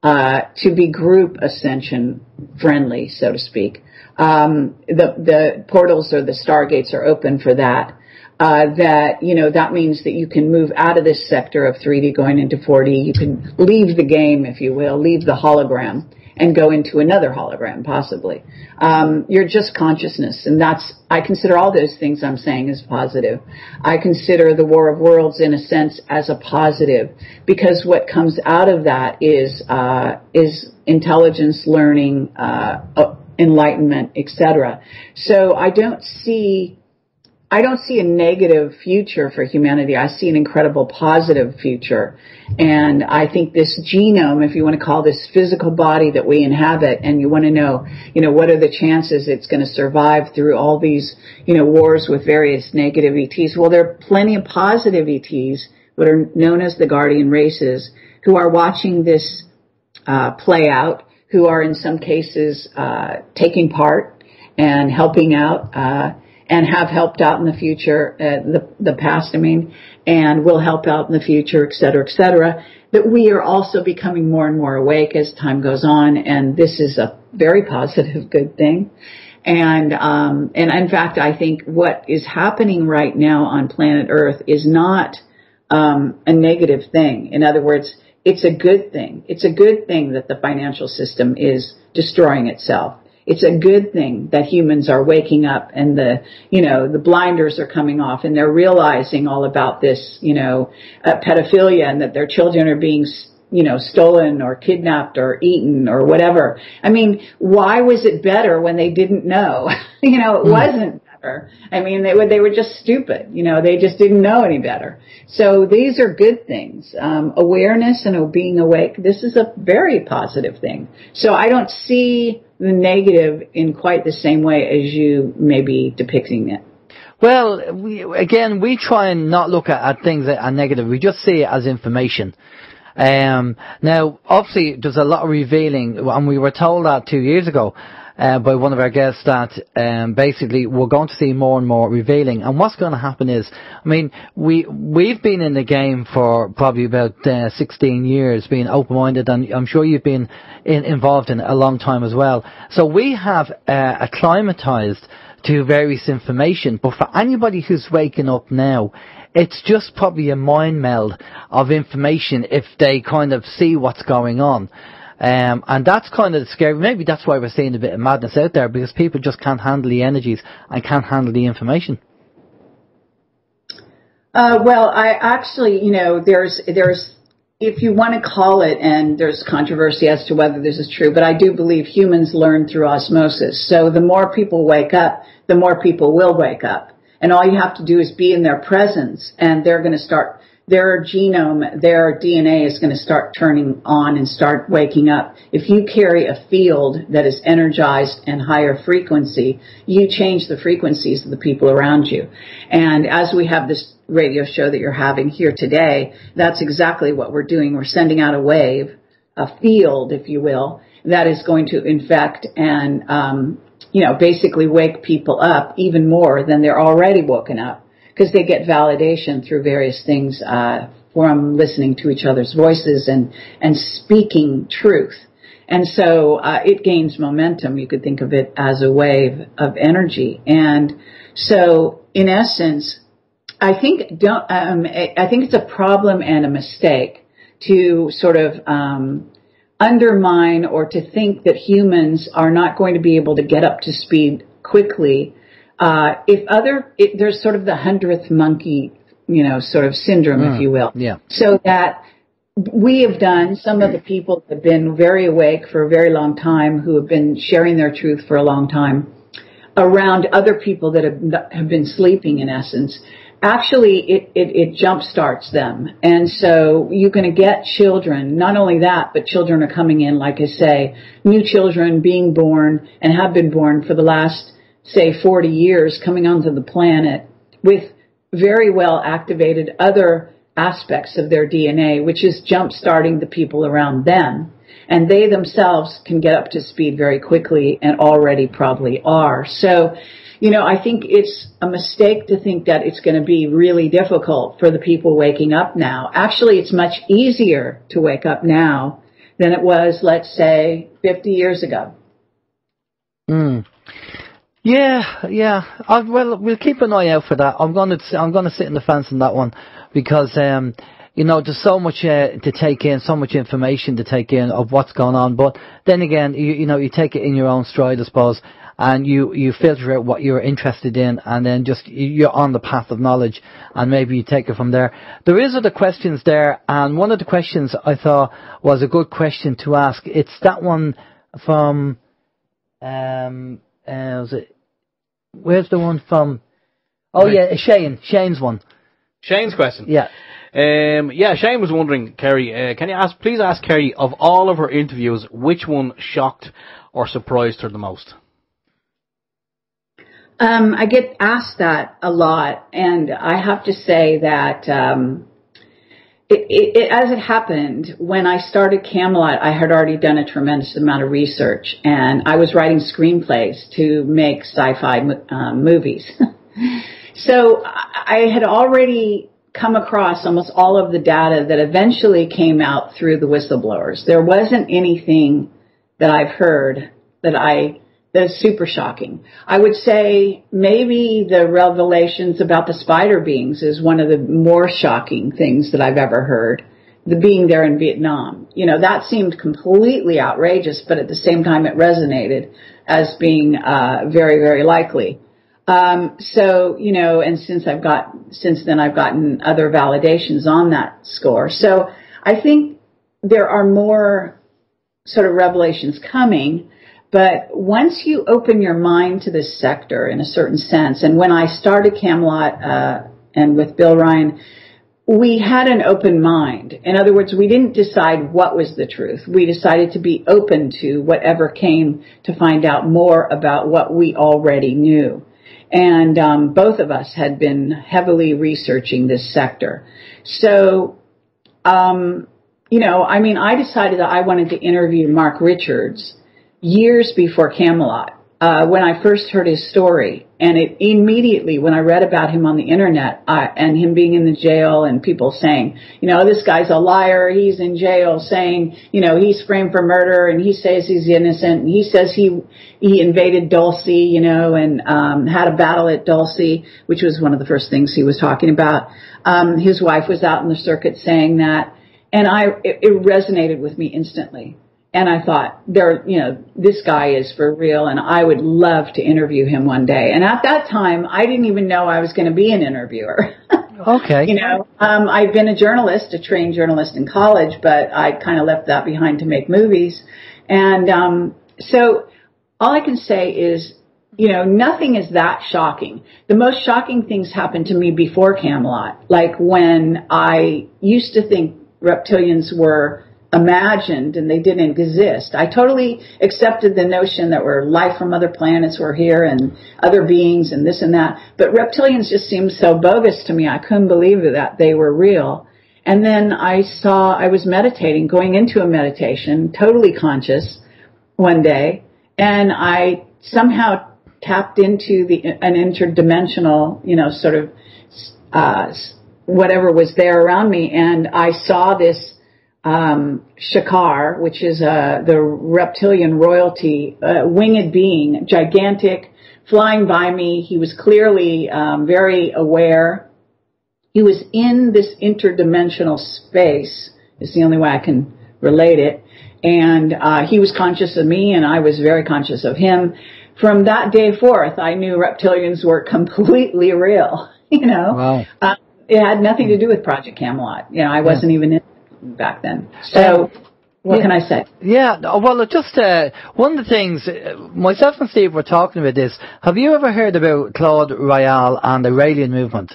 to be group ascension friendly, so to speak. The portals or the stargates are open for that. That means that you can move out of this sector of 3D going into 4D. You can leave the game, if you will, leave the hologram, and go into another hologram, possibly. You're just consciousness, and I consider all those things I'm saying as positive. I consider the War of Worlds, in a sense, as a positive, because what comes out of that is intelligence, learning, enlightenment, etc. So I don't see a negative future for humanity. I see an incredible positive future. And I think this genome, if you want to call this physical body that we inhabit, and you want to know, what are the chances it's going to survive through all these, wars with various negative ETs? Well, there are plenty of positive ETs, what are known as the guardian races, who are watching this play out, who are in some cases taking part and helping out, and have helped out in the future, the past, and will help out in the future, et cetera, that we are also becoming more and more awake as time goes on, and this is a very positive, good thing. And in fact, I think what is happening right now on planet Earth is not a negative thing. In other words, it's a good thing. It's a good thing that the financial system is destroying itself. It's a good thing that humans are waking up, and the blinders are coming off, and they're realizing all about this, pedophilia, and that their children are being, stolen or kidnapped or eaten or whatever. I mean, why was it better when they didn't know? It wasn't better. I mean, they were just stupid. They just didn't know any better. So these are good things. Awareness and being awake, this is a very positive thing. So I don't see the negative in quite the same way as you may be depicting it. Well, we try and not look at things that are negative. We just see it as information. Now, obviously, there's a lot of revealing, and we were told that 2 years ago. by one of our guests that basically we're going to see more and more revealing. And what's going to happen is, I mean, we've been in the game for probably about 16 years, being open-minded, and I'm sure you've been involved in it a long time as well. So we have acclimatized to various information, but for anybody who's waking up now, it's just probably a mind meld of information if they kind of see what's going on. And that's kind of scary. Maybe that's why we're seeing a bit of madness out there, because people just can't handle the energies and can't handle the information. Well, I actually, there's, if you want to call it, and there's controversy as to whether this is true, but I do believe humans learn through osmosis. So the more people wake up, the more people will wake up. And all you have to do is be in their presence, and they're going to start, their genome, their DNA is going to start turning on and start waking up. If you carry a field that is energized and higher frequency, you change the frequencies of the people around you. And as we have this radio show that you're having here today, that's exactly what we're doing. We're sending out a wave, a field, if you will, that is going to infect and, basically wake people up even more than they're already woken up, because they get validation through various things from listening to each other's voices and speaking truth. And so it gains momentum. You could think of it as a wave of energy. And so, in essence, I think it's a problem and a mistake to sort of undermine or to think that humans are not going to be able to get up to speed quickly. There's sort of the 100th monkey, sort of syndrome, if you will. Yeah. So that we have done, some of the people have been very awake for a very long time, who have been sharing their truth for a long time, around other people that have been sleeping, in essence. Actually, it jump starts them. And so you're going to get children. Not only that, but children are coming in, like I say, new children being born and have been born for the last, say, 40 years, coming onto the planet with very well activated other aspects of their DNA, which is jump starting the people around them. And they themselves can get up to speed very quickly, and already probably are. So, I think it's a mistake to think that it's going to be really difficult for the people waking up now. Actually, it's much easier to wake up now than it was, let's say, 50 years ago. Yeah. Well, we'll keep an eye out for that. I'm going to sit in the fence on that one, because there's so much to take in, so much information to take in of what's going on. But then again, you take it in your own stride, I suppose, and you filter out what you're interested in, and then just you're on the path of knowledge, and maybe you take it from there. There is other questions there, and one of the questions I thought was a good question to ask. It's that one from where's the one from? Oh yeah, Shane's one. Shane's question. Yeah. Shane was wondering, Kerry, can you please ask Kerry, of all of her interviews, which one shocked or surprised her the most? I get asked that a lot, and I have to say that as it happened, when I started Camelot, I had already done a tremendous amount of research, and I was writing screenplays to make sci-fi movies. So I had already come across almost all of the data that eventually came out through the whistleblowers. There wasn't anything that I've heard that is super shocking. I would say maybe the revelations about the spider beings is one of the more shocking things that I've ever heard. The being there in Vietnam. That seemed completely outrageous, but at the same time it resonated as being very, very likely. And since then I've gotten other validations on that score. So I think there are more sort of revelations coming, but once you open your mind to this sector in a certain sense, and when I started Camelot, and with Bill Ryan, we had an open mind. In other words, we didn't decide what was the truth. We decided to be open to whatever came to find out more about what we already knew. And both of us had been heavily researching this sector. So, I decided that I wanted to interview Mark Richards years before Camelot, when I first heard his story. And it immediately, when I read about him on the internet, and him being in the jail and people saying, you know, this guy's a liar, he's in jail, saying, you know, he's framed for murder and he says he's innocent, and he says he invaded Dulce, you know, and had a battle at Dulce, which was one of the first things he was talking about. His wife was out in the circuit saying that, and it resonated with me instantly. And I thought, this guy is for real, and I would love to interview him one day. And at that time, I didn't even know I was going to be an interviewer. Okay. You know, I'd been a journalist, a trained journalist in college, but I kind of left that behind to make movies. And so all I can say is, you know, nothing is that shocking. The most shocking things happened to me before Camelot, like when I used to think reptilians were imagined and they didn't exist. I totally accepted the notion that we're life from other planets were here and other beings and this and that. But reptilians just seemed so bogus to me. I couldn't believe that they were real. And then I was meditating, going into a meditation, totally conscious one day, and I somehow tapped into an interdimensional, you know, sort of whatever was there around me, and I saw this Shakar, which is the reptilian royalty, winged being, gigantic, flying by me. He was clearly very aware. He was in this interdimensional space, is the only way I can relate it. And he was conscious of me, and I was very conscious of him. From that day forth, I knew reptilians were completely real, you know. Wow. It had nothing to do with Project Camelot. You know, I wasn't even in back then. So what can I say? Yeah, well, just one of the things, myself and Steve were talking about this. Have you ever heard about Claude Royale and the Aurelian movement?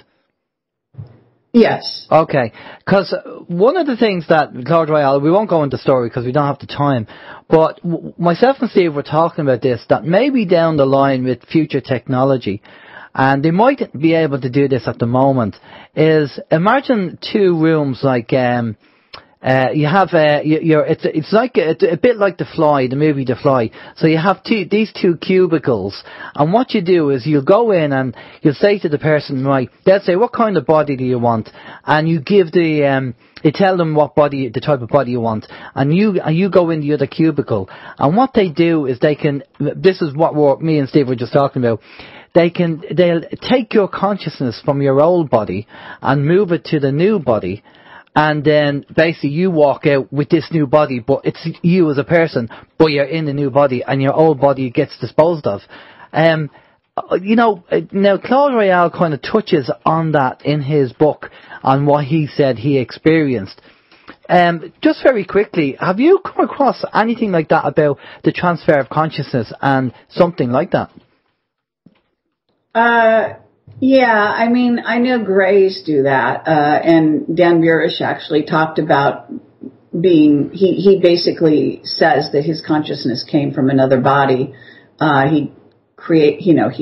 Yes. Okay, because one of the things that Claude Royale, we won't go into the story because we don't have the time, but myself and Steve were talking about this, that maybe down the line with future technology, and they might be able to do this at the moment, is imagine two rooms like you have it's like a bit like The Fly, the movie The Fly. So you have these two cubicles, and what you do is you'll go in and you'll say to the person, right, they'll say, what kind of body do you want? And you give you tell them the type of body you want, and you go in the other cubicle, and what they do is this is what me and Steve were just talking about. They'll take your consciousness from your old body and move it to the new body, and then basically you walk out with this new body, but it's you as a person, but you're in the new body, and your old body gets disposed of. You know, now Claude Royale kind of touches on that in his book, on what he said he experienced. Just very quickly, have you come across anything like that about the transfer of consciousness and something like that? Yeah, I mean, I know Greys do that, and Dan Burish actually talked about he basically says that his consciousness came from another body. He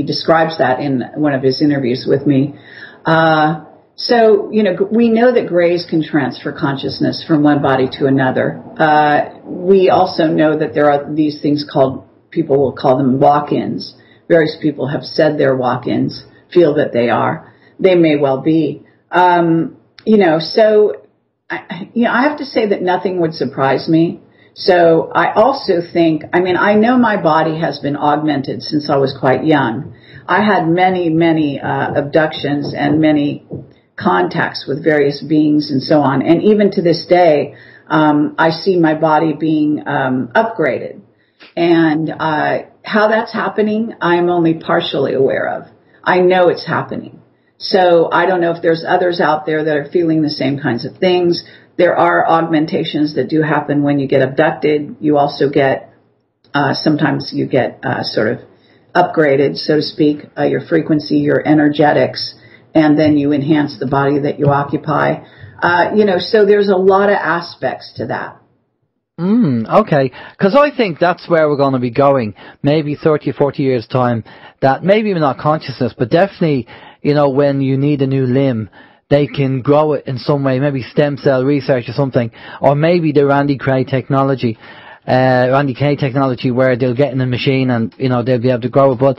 describes that in one of his interviews with me. So, you know, we know that Greys can transfer consciousness from one body to another. We also know that there are these things people will call them walk-ins. Various people have said they're walk-ins, feel that they are. They may well be. You know, so, I have to say that nothing would surprise me. So I also think, I know my body has been augmented since I was quite young. I had many abductions and many contacts with various beings and so on. And even to this day, I see my body being upgraded. And how that's happening, I'm only partially aware of. I know it's happening. So I don't know if there's others out there that are feeling the same kinds of things. There are augmentations that do happen when you get abducted. You also get, sometimes you get sort of upgraded, so to speak, your frequency, your energetics, and then you enhance the body that you occupy. So there's a lot of aspects to that. Okay, because I think that's where we're going to be going, maybe 30 or 40 years' time, that maybe even not consciousness, but definitely, you know, when you need a new limb, they can grow it in some way, maybe stem cell research or something, or maybe the Randy Craig technology. Randy K technology, where they'll get in the machine and, you know, they'll be able to grow it. But,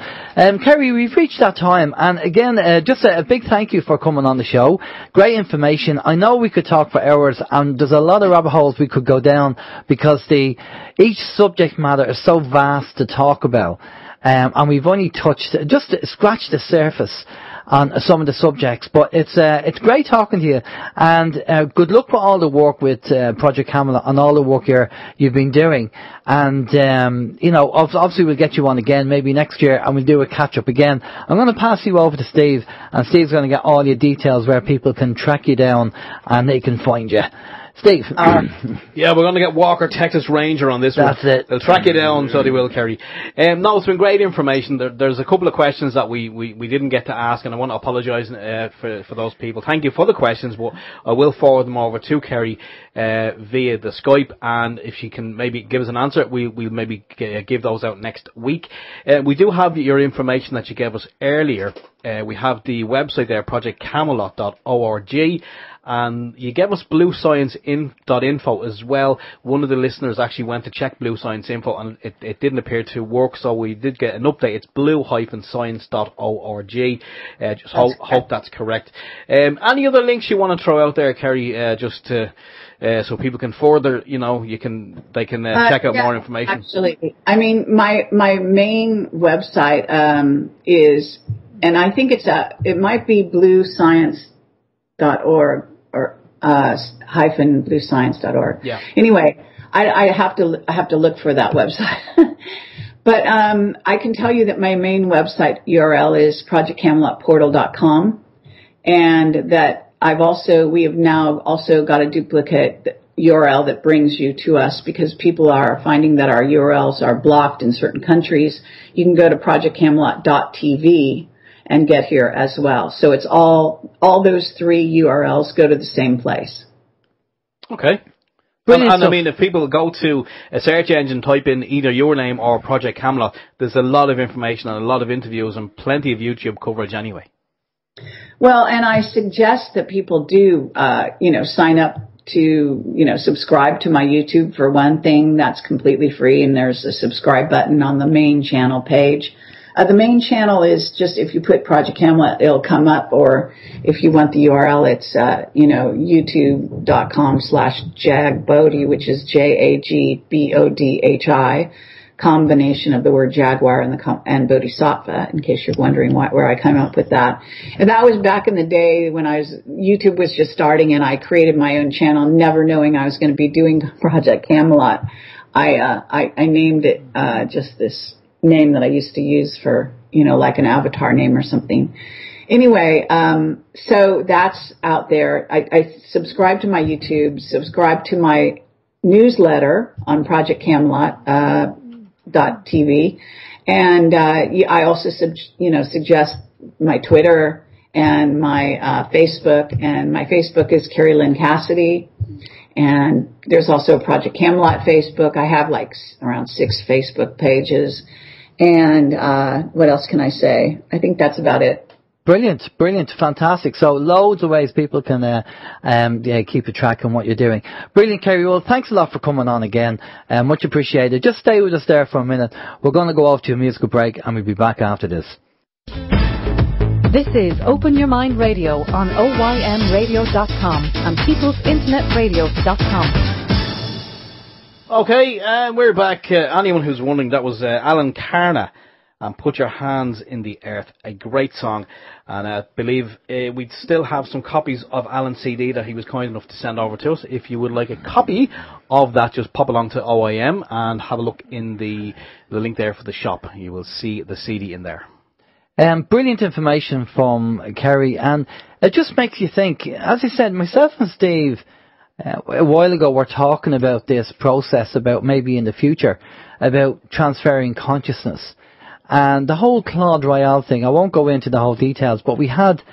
Kerry, we've reached that time. And again, just a big thank you for coming on the show. Great information. I know we could talk for hours, and there's a lot of rabbit holes we could go down, because each subject matter is so vast to talk about. And we've only just scratched the surface on some of the subjects, but it's great talking to you, and good luck with all the work with Project Camelot and all the work you've been doing. And you know, obviously we'll get you on again maybe next year, and we'll do a catch up again. I'm going to pass you over to Steve, and Steve's going to get all your details where people can track you down and they can find you. Steve. Yeah, we're going to get Walker Texas Ranger on this one. That's it. They'll track you down, so they will, Kerry. No, it's been great information. There's a couple of questions that we didn't get to ask, and I want to apologise for those people. Thank you for the questions, but I will forward them over to Kerry via the Skype, and if she can maybe give us an answer, we'll maybe give those out next week. We do have your information that you gave us earlier. We have the website there, projectcamelot.org. And you gave us bluescience.info as well. One of the listeners actually went to check Blue Science Info, and it didn't appear to work, so we did get an update. It's blue-science.org. Just hope that's correct. Any other links you want to throw out there, Kerry, just to so people can further, you know, they can check out more information? Absolutely. I mean, my main website is, and I think it might be bluescience.org or hyphen bluescience.org. Yeah. Anyway, I have to look for that website. But I can tell you that my main website URL is projectcamelotportal.com, and that we have now also got a duplicate URL that brings you to us, because people are finding that our URLs are blocked in certain countries. You can go to projectcamelot.tv and get here as well. So it's all those three URLs go to the same place. Okay. And I mean, if people go to a search engine, type in either your name or Project Camelot, there's a lot of information and a lot of interviews and plenty of YouTube coverage anyway. Well, and I suggest that people do, sign up to, subscribe to my YouTube for one thing. That's completely free, and there's a subscribe button on the main channel page. The main channel is just, if you put Project Camelot, it'll come up, or if you want the URL, it's, youtube.com/jagbodhi, which is JAGBODHI, combination of the word jaguar and bodhisattva, in case you're wondering where I came up with that. And that was back in the day when YouTube was just starting, and I created my own channel, never knowing I was going to be doing Project Camelot. I named it, just this name that I used to use for, like an avatar name or something. Anyway, so that's out there. I subscribe to my YouTube, subscribe to my newsletter on Project Camelot, .tv, and I also suggest my Twitter and my Facebook, and my Facebook is Kerry Lynn Cassidy, and there's also a Project Camelot Facebook. I have like around 6 Facebook pages, and what else can I say? I think that's about it. Brilliant, fantastic. So loads of ways people can keep a track on what you're doing. Brilliant, Kerry. Well, thanks a lot for coming on again. Much appreciated. Just stay with us there for a minute. We're going to go off to a musical break, and we'll be back after this. This is Open Your Mind Radio on OYMradio.com and peoplesinternetradio.com. Okay, we're back. Anyone who's wondering, that was Alan Carna and Put Your Hands in the Earth, a great song. And I believe we still have some copies of Alan's CD that he was kind enough to send over to us. If you would like a copy of that, just pop along to OYM and have a look in the link there for the shop. You will see the CD in there. Brilliant information from Kerry, and it just makes you think. As I said, myself and Steve a while ago were talking about this process, about maybe in the future, about transferring consciousness. And the whole Claude Royale thing, I won't go into the whole details, but we had,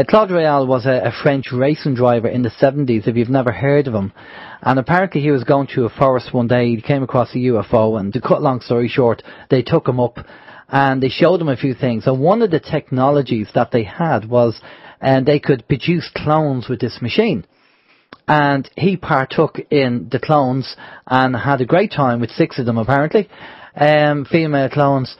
Claude Royale was a French racing driver in the 70s, if you've never heard of him. And apparently he was going through a forest one day, he came across a UFO, and to cut a long story short, they took him up and they showed him a few things. And one of the technologies that they had was, they could produce clones with this machine. and he partook in the clones and had a great time with 6 of them apparently, female clones.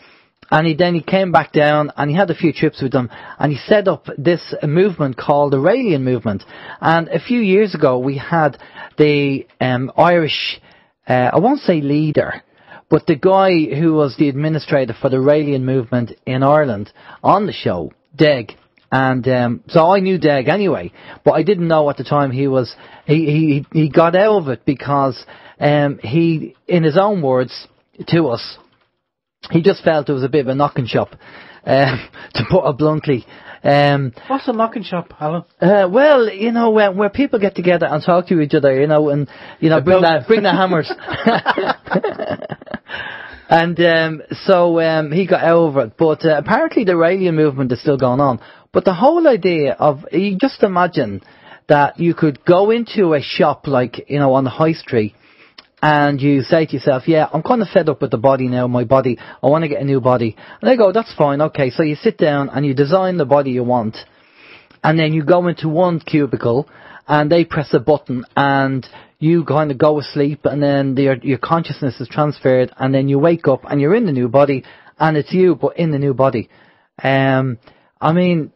And he came back down and he had a few trips with them, and he set up this movement called the Raelian movement. And a few years ago we had the Irish, I won't say leader, but the guy who was the administrator for the Raelian movement in Ireland on the show, Deg. And so I knew Deg anyway, but I didn't know at the time he got out of it because he, in his own words to us, he just felt it was a bit of a knocking shop, to put it bluntly. What's a knocking shop, Alan? Well, you know, where people get together and talk to each other, you know, and, you know, bring the hammers. And so he got over it. But apparently the Raelian movement is still going on. But the whole idea of, you just imagine that you could go into a shop like, you know, on the high street, and you say to yourself, yeah, I'm kind of fed up with the body now, my body, I want to get a new body. And they go, that's fine, okay. So you sit down and you design the body you want, and then you go into one cubicle and they press a button and you kind of go asleep, and then your consciousness is transferred, and then you wake up and you're in the new body, and it's you but in the new body. I mean,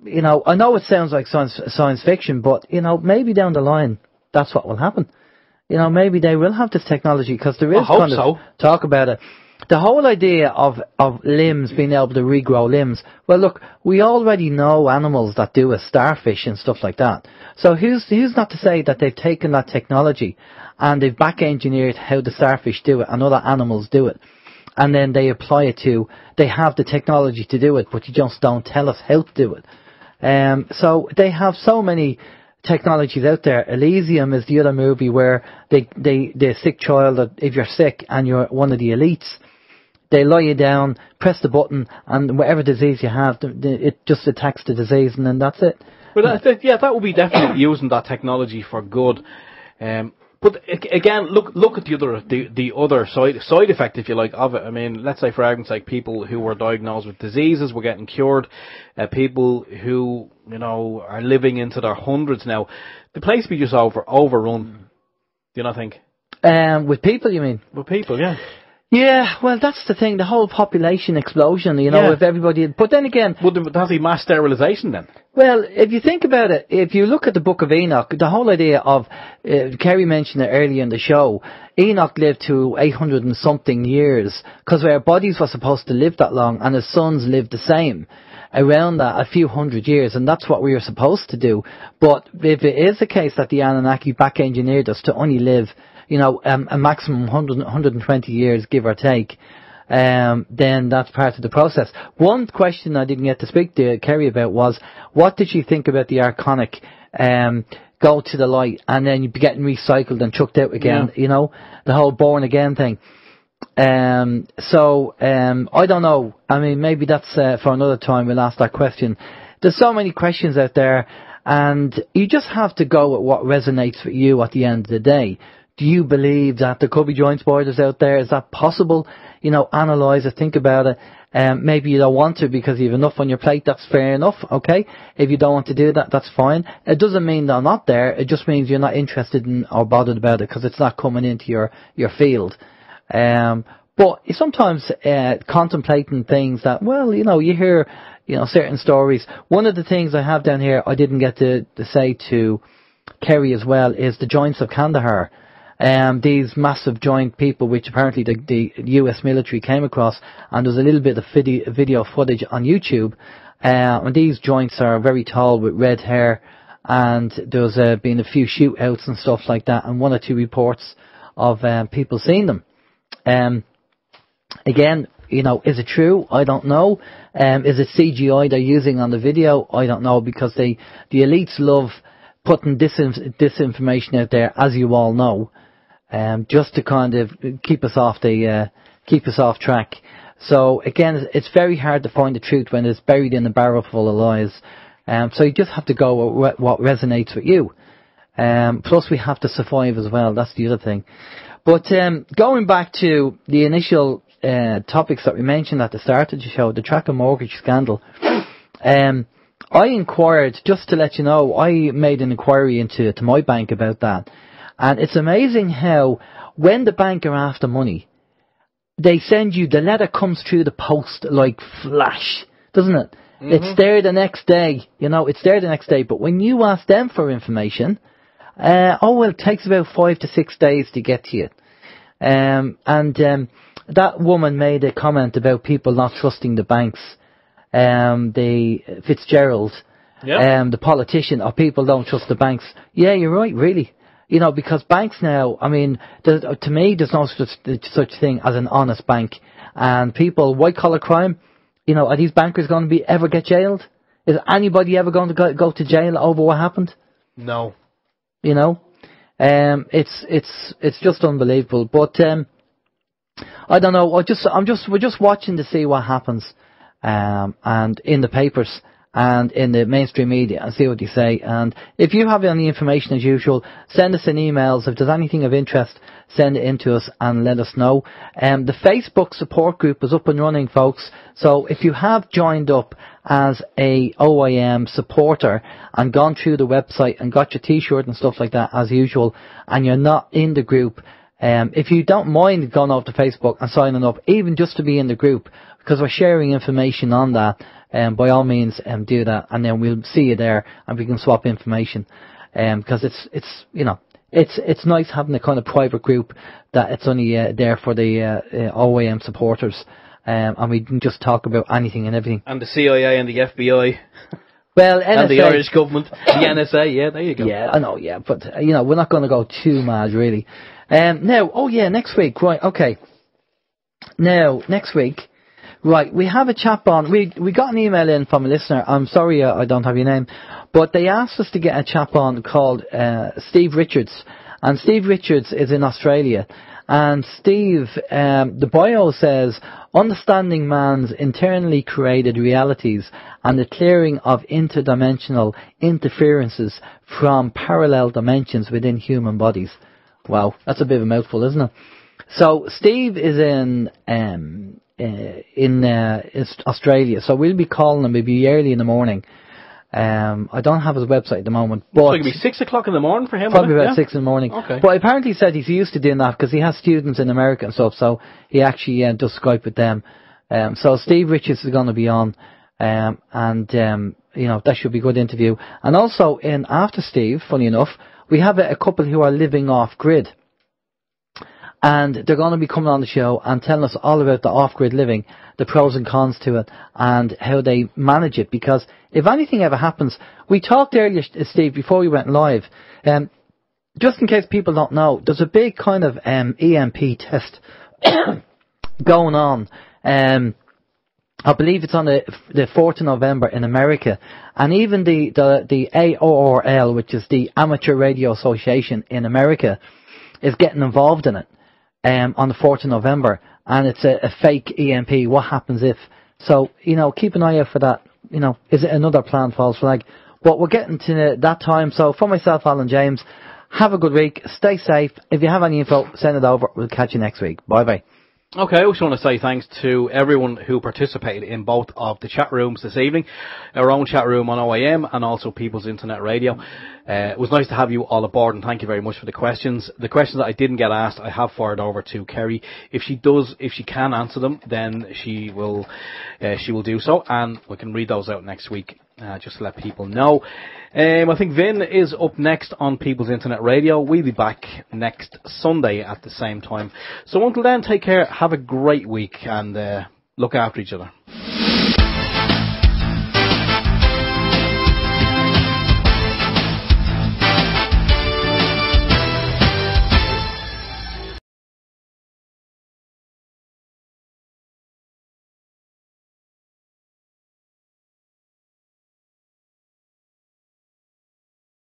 you know, I know it sounds like science fiction, but, you know, maybe down the line that's what will happen. You know, maybe they will have this technology, because there is kind of talk about it. The whole idea of limbs, being able to regrow limbs. Well, look, we already know animals that do it, starfish and stuff like that. So who's not to say that they've taken that technology and they've back engineered how the starfish do it and other animals do it, and then they apply it to, they have the technology to do it, but you just don't tell us how to do it. So they have so many technologies out there. Elysium is the other movie where the sick child, if you're sick and you're one of the elites, they lie you down, press the button, and whatever disease you have, it just attacks the disease, and then that's it. Well, that would be definitely using that technology for good. But again, look at the other side effect, if you like, of it. I mean, let's say for argument's sake, people who were diagnosed with diseases were getting cured. People who, you know, are living into their hundreds now. The place be just overrun. Do you not think? With people, you mean? With people, yeah. Yeah, well, that's the thing, the whole population explosion, you know, if everybody... But then again... Would there be mass sterilisation then? Well, if you think about it, if you look at the Book of Enoch, the whole idea of... Kerry mentioned it earlier in the show, Enoch lived to 800 and something years, because our bodies were supposed to live that long, and his sons lived the same. Around that, a few hundred years, and that's what we were supposed to do. But if it is the case that the Anunnaki back-engineered us to only live... you know, a maximum 120 years, give or take, then that's part of the process. One question I didn't get to speak to Kerry about was, what did she think about the archonic, go to the light and then you'd be getting recycled and chucked out again, you know, the whole born again thing. So I don't know. I mean, maybe that's for another time we'll ask that question. There's so many questions out there, and you just have to go with what resonates with you at the end of the day. Do you believe that there could be joint spoilers out there? Is that possible? You know, analyse it, think about it. Maybe you don't want to because you have enough on your plate. That's fair enough, okay? If you don't want to do that, that's fine. It doesn't mean they're not there. It just means you're not interested in or bothered about it because it's not coming into your field. But sometimes contemplating things that, well, you know, you hear, you know, certain stories. One of the things I have down here I didn't get to say to Kerry as well is the joints of Kandahar. These massive joint people, which apparently the US military came across, and there's a little bit of video footage on YouTube. And these joints are very tall with red hair, and there's been a few shootouts and stuff like that, and 1 or 2 reports of people seeing them. Again, you know, is it true? I don't know. Is it CGI they're using on the video? I don't know, because the elites love putting disinformation out there, as you all know. Just to kind of keep us off track. So again, it's very hard to find the truth when it's buried in a barrel full of lies. So you just have to go with what resonates with you. Plus we have to survive as well. That's the other thing. But going back to the initial topics that we mentioned at the start of the show, the tracker mortgage scandal. I inquired, just to let you know, I made an inquiry to my bank about that. And it's amazing how when the bank are after money, they send you, the letter comes through the post like flash, doesn't it? Mm-hmm. It's there the next day, it's there the next day. But when you ask them for information, it takes about 5 to 6 days to get to you. That woman made a comment about people not trusting the banks. The Fitzgerald, the politician, or people don't trust the banks. Yeah, you're right, really. Because banks now, to me, there's no such thing as an honest bank. And people, white-collar crime, are these bankers going to ever get jailed? Is anybody ever going to go to jail over what happened? No. It's just unbelievable. But I don't know. We're just watching to see what happens, and in the papers and in the mainstream media, and see what they say. And if you have any information, as usual, send us an email. If there's anything of interest, send it in to us and let us know. The Facebook support group is up and running, folks. So if you have joined up as a OYM supporter and gone through the website and got your t-shirt and stuff like that, as usual, and you're not in the group, if you don't mind going over to Facebook and signing up, even just to be in the group, because we're sharing information on that, by all means, do that, and then we'll see you there, and we can swap information. Because it's nice having a kind of private group that it's only there for the OYM supporters, and we can just talk about anything and everything. And the CIA and the FBI. Well, NSA, and the Irish government, the NSA. Yeah, there you go. Yeah, I know. Yeah, but we're not going to go too mad, really. Next week, right? Okay. Now, next week. Right, we have a chat on. We got an email in from a listener. I'm sorry I don't have your name, but they asked us to get a chap on called Steve Richards, and Steve Richards is in Australia. And Steve, the bio says, understanding man's internally created realities and the clearing of interdimensional interferences from parallel dimensions within human bodies. Wow, that's a bit of a mouthful, isn't it? So Steve is in Australia, so we'll be calling him maybe early in the morning. I don't have his website at the moment, but so it'll be 6 o'clock in the morning for him. Probably about 6 in the morning. Okay. But apparently he said he's used to doing that because he has students in America and stuff, so he actually does Skype with them. So Steve Richards is going to be on, that should be a good interview. And also after Steve, funny enough, we have a couple who are living off grid. And they're going to be coming on the show and telling us all about the off-grid living, the pros and cons to it, and how they manage it. Because if anything ever happens, we talked earlier, Steve, before we went live, just in case people don't know, there's a big kind of EMP test going on. I believe it's on the 4th of November in America, and even the AORL, which is the Amateur Radio Association in America, is getting involved in it. On the 4th of November, and it's a fake EMP. What happens if? So, keep an eye out for that. Is it another planned false flag? But we're getting to that time. So, for myself, Alan James, have a good week. Stay safe. If you have any info, send it over. We'll catch you next week. Bye-bye. Okay, I also want to say thanks to everyone who participated in both of the chat rooms this evening. Our own chat room on OYM and also People's Internet Radio. It was nice to have you all aboard, and thank you very much for the questions. The questions that I didn't get asked, I have fired over to Kerry. If she can answer them, then she will do so, and we can read those out next week. Just to let people know. I think Vin is up next on People's Internet Radio. We'll be back next Sunday at the same time. So until then, take care, have a great week, and look after each other.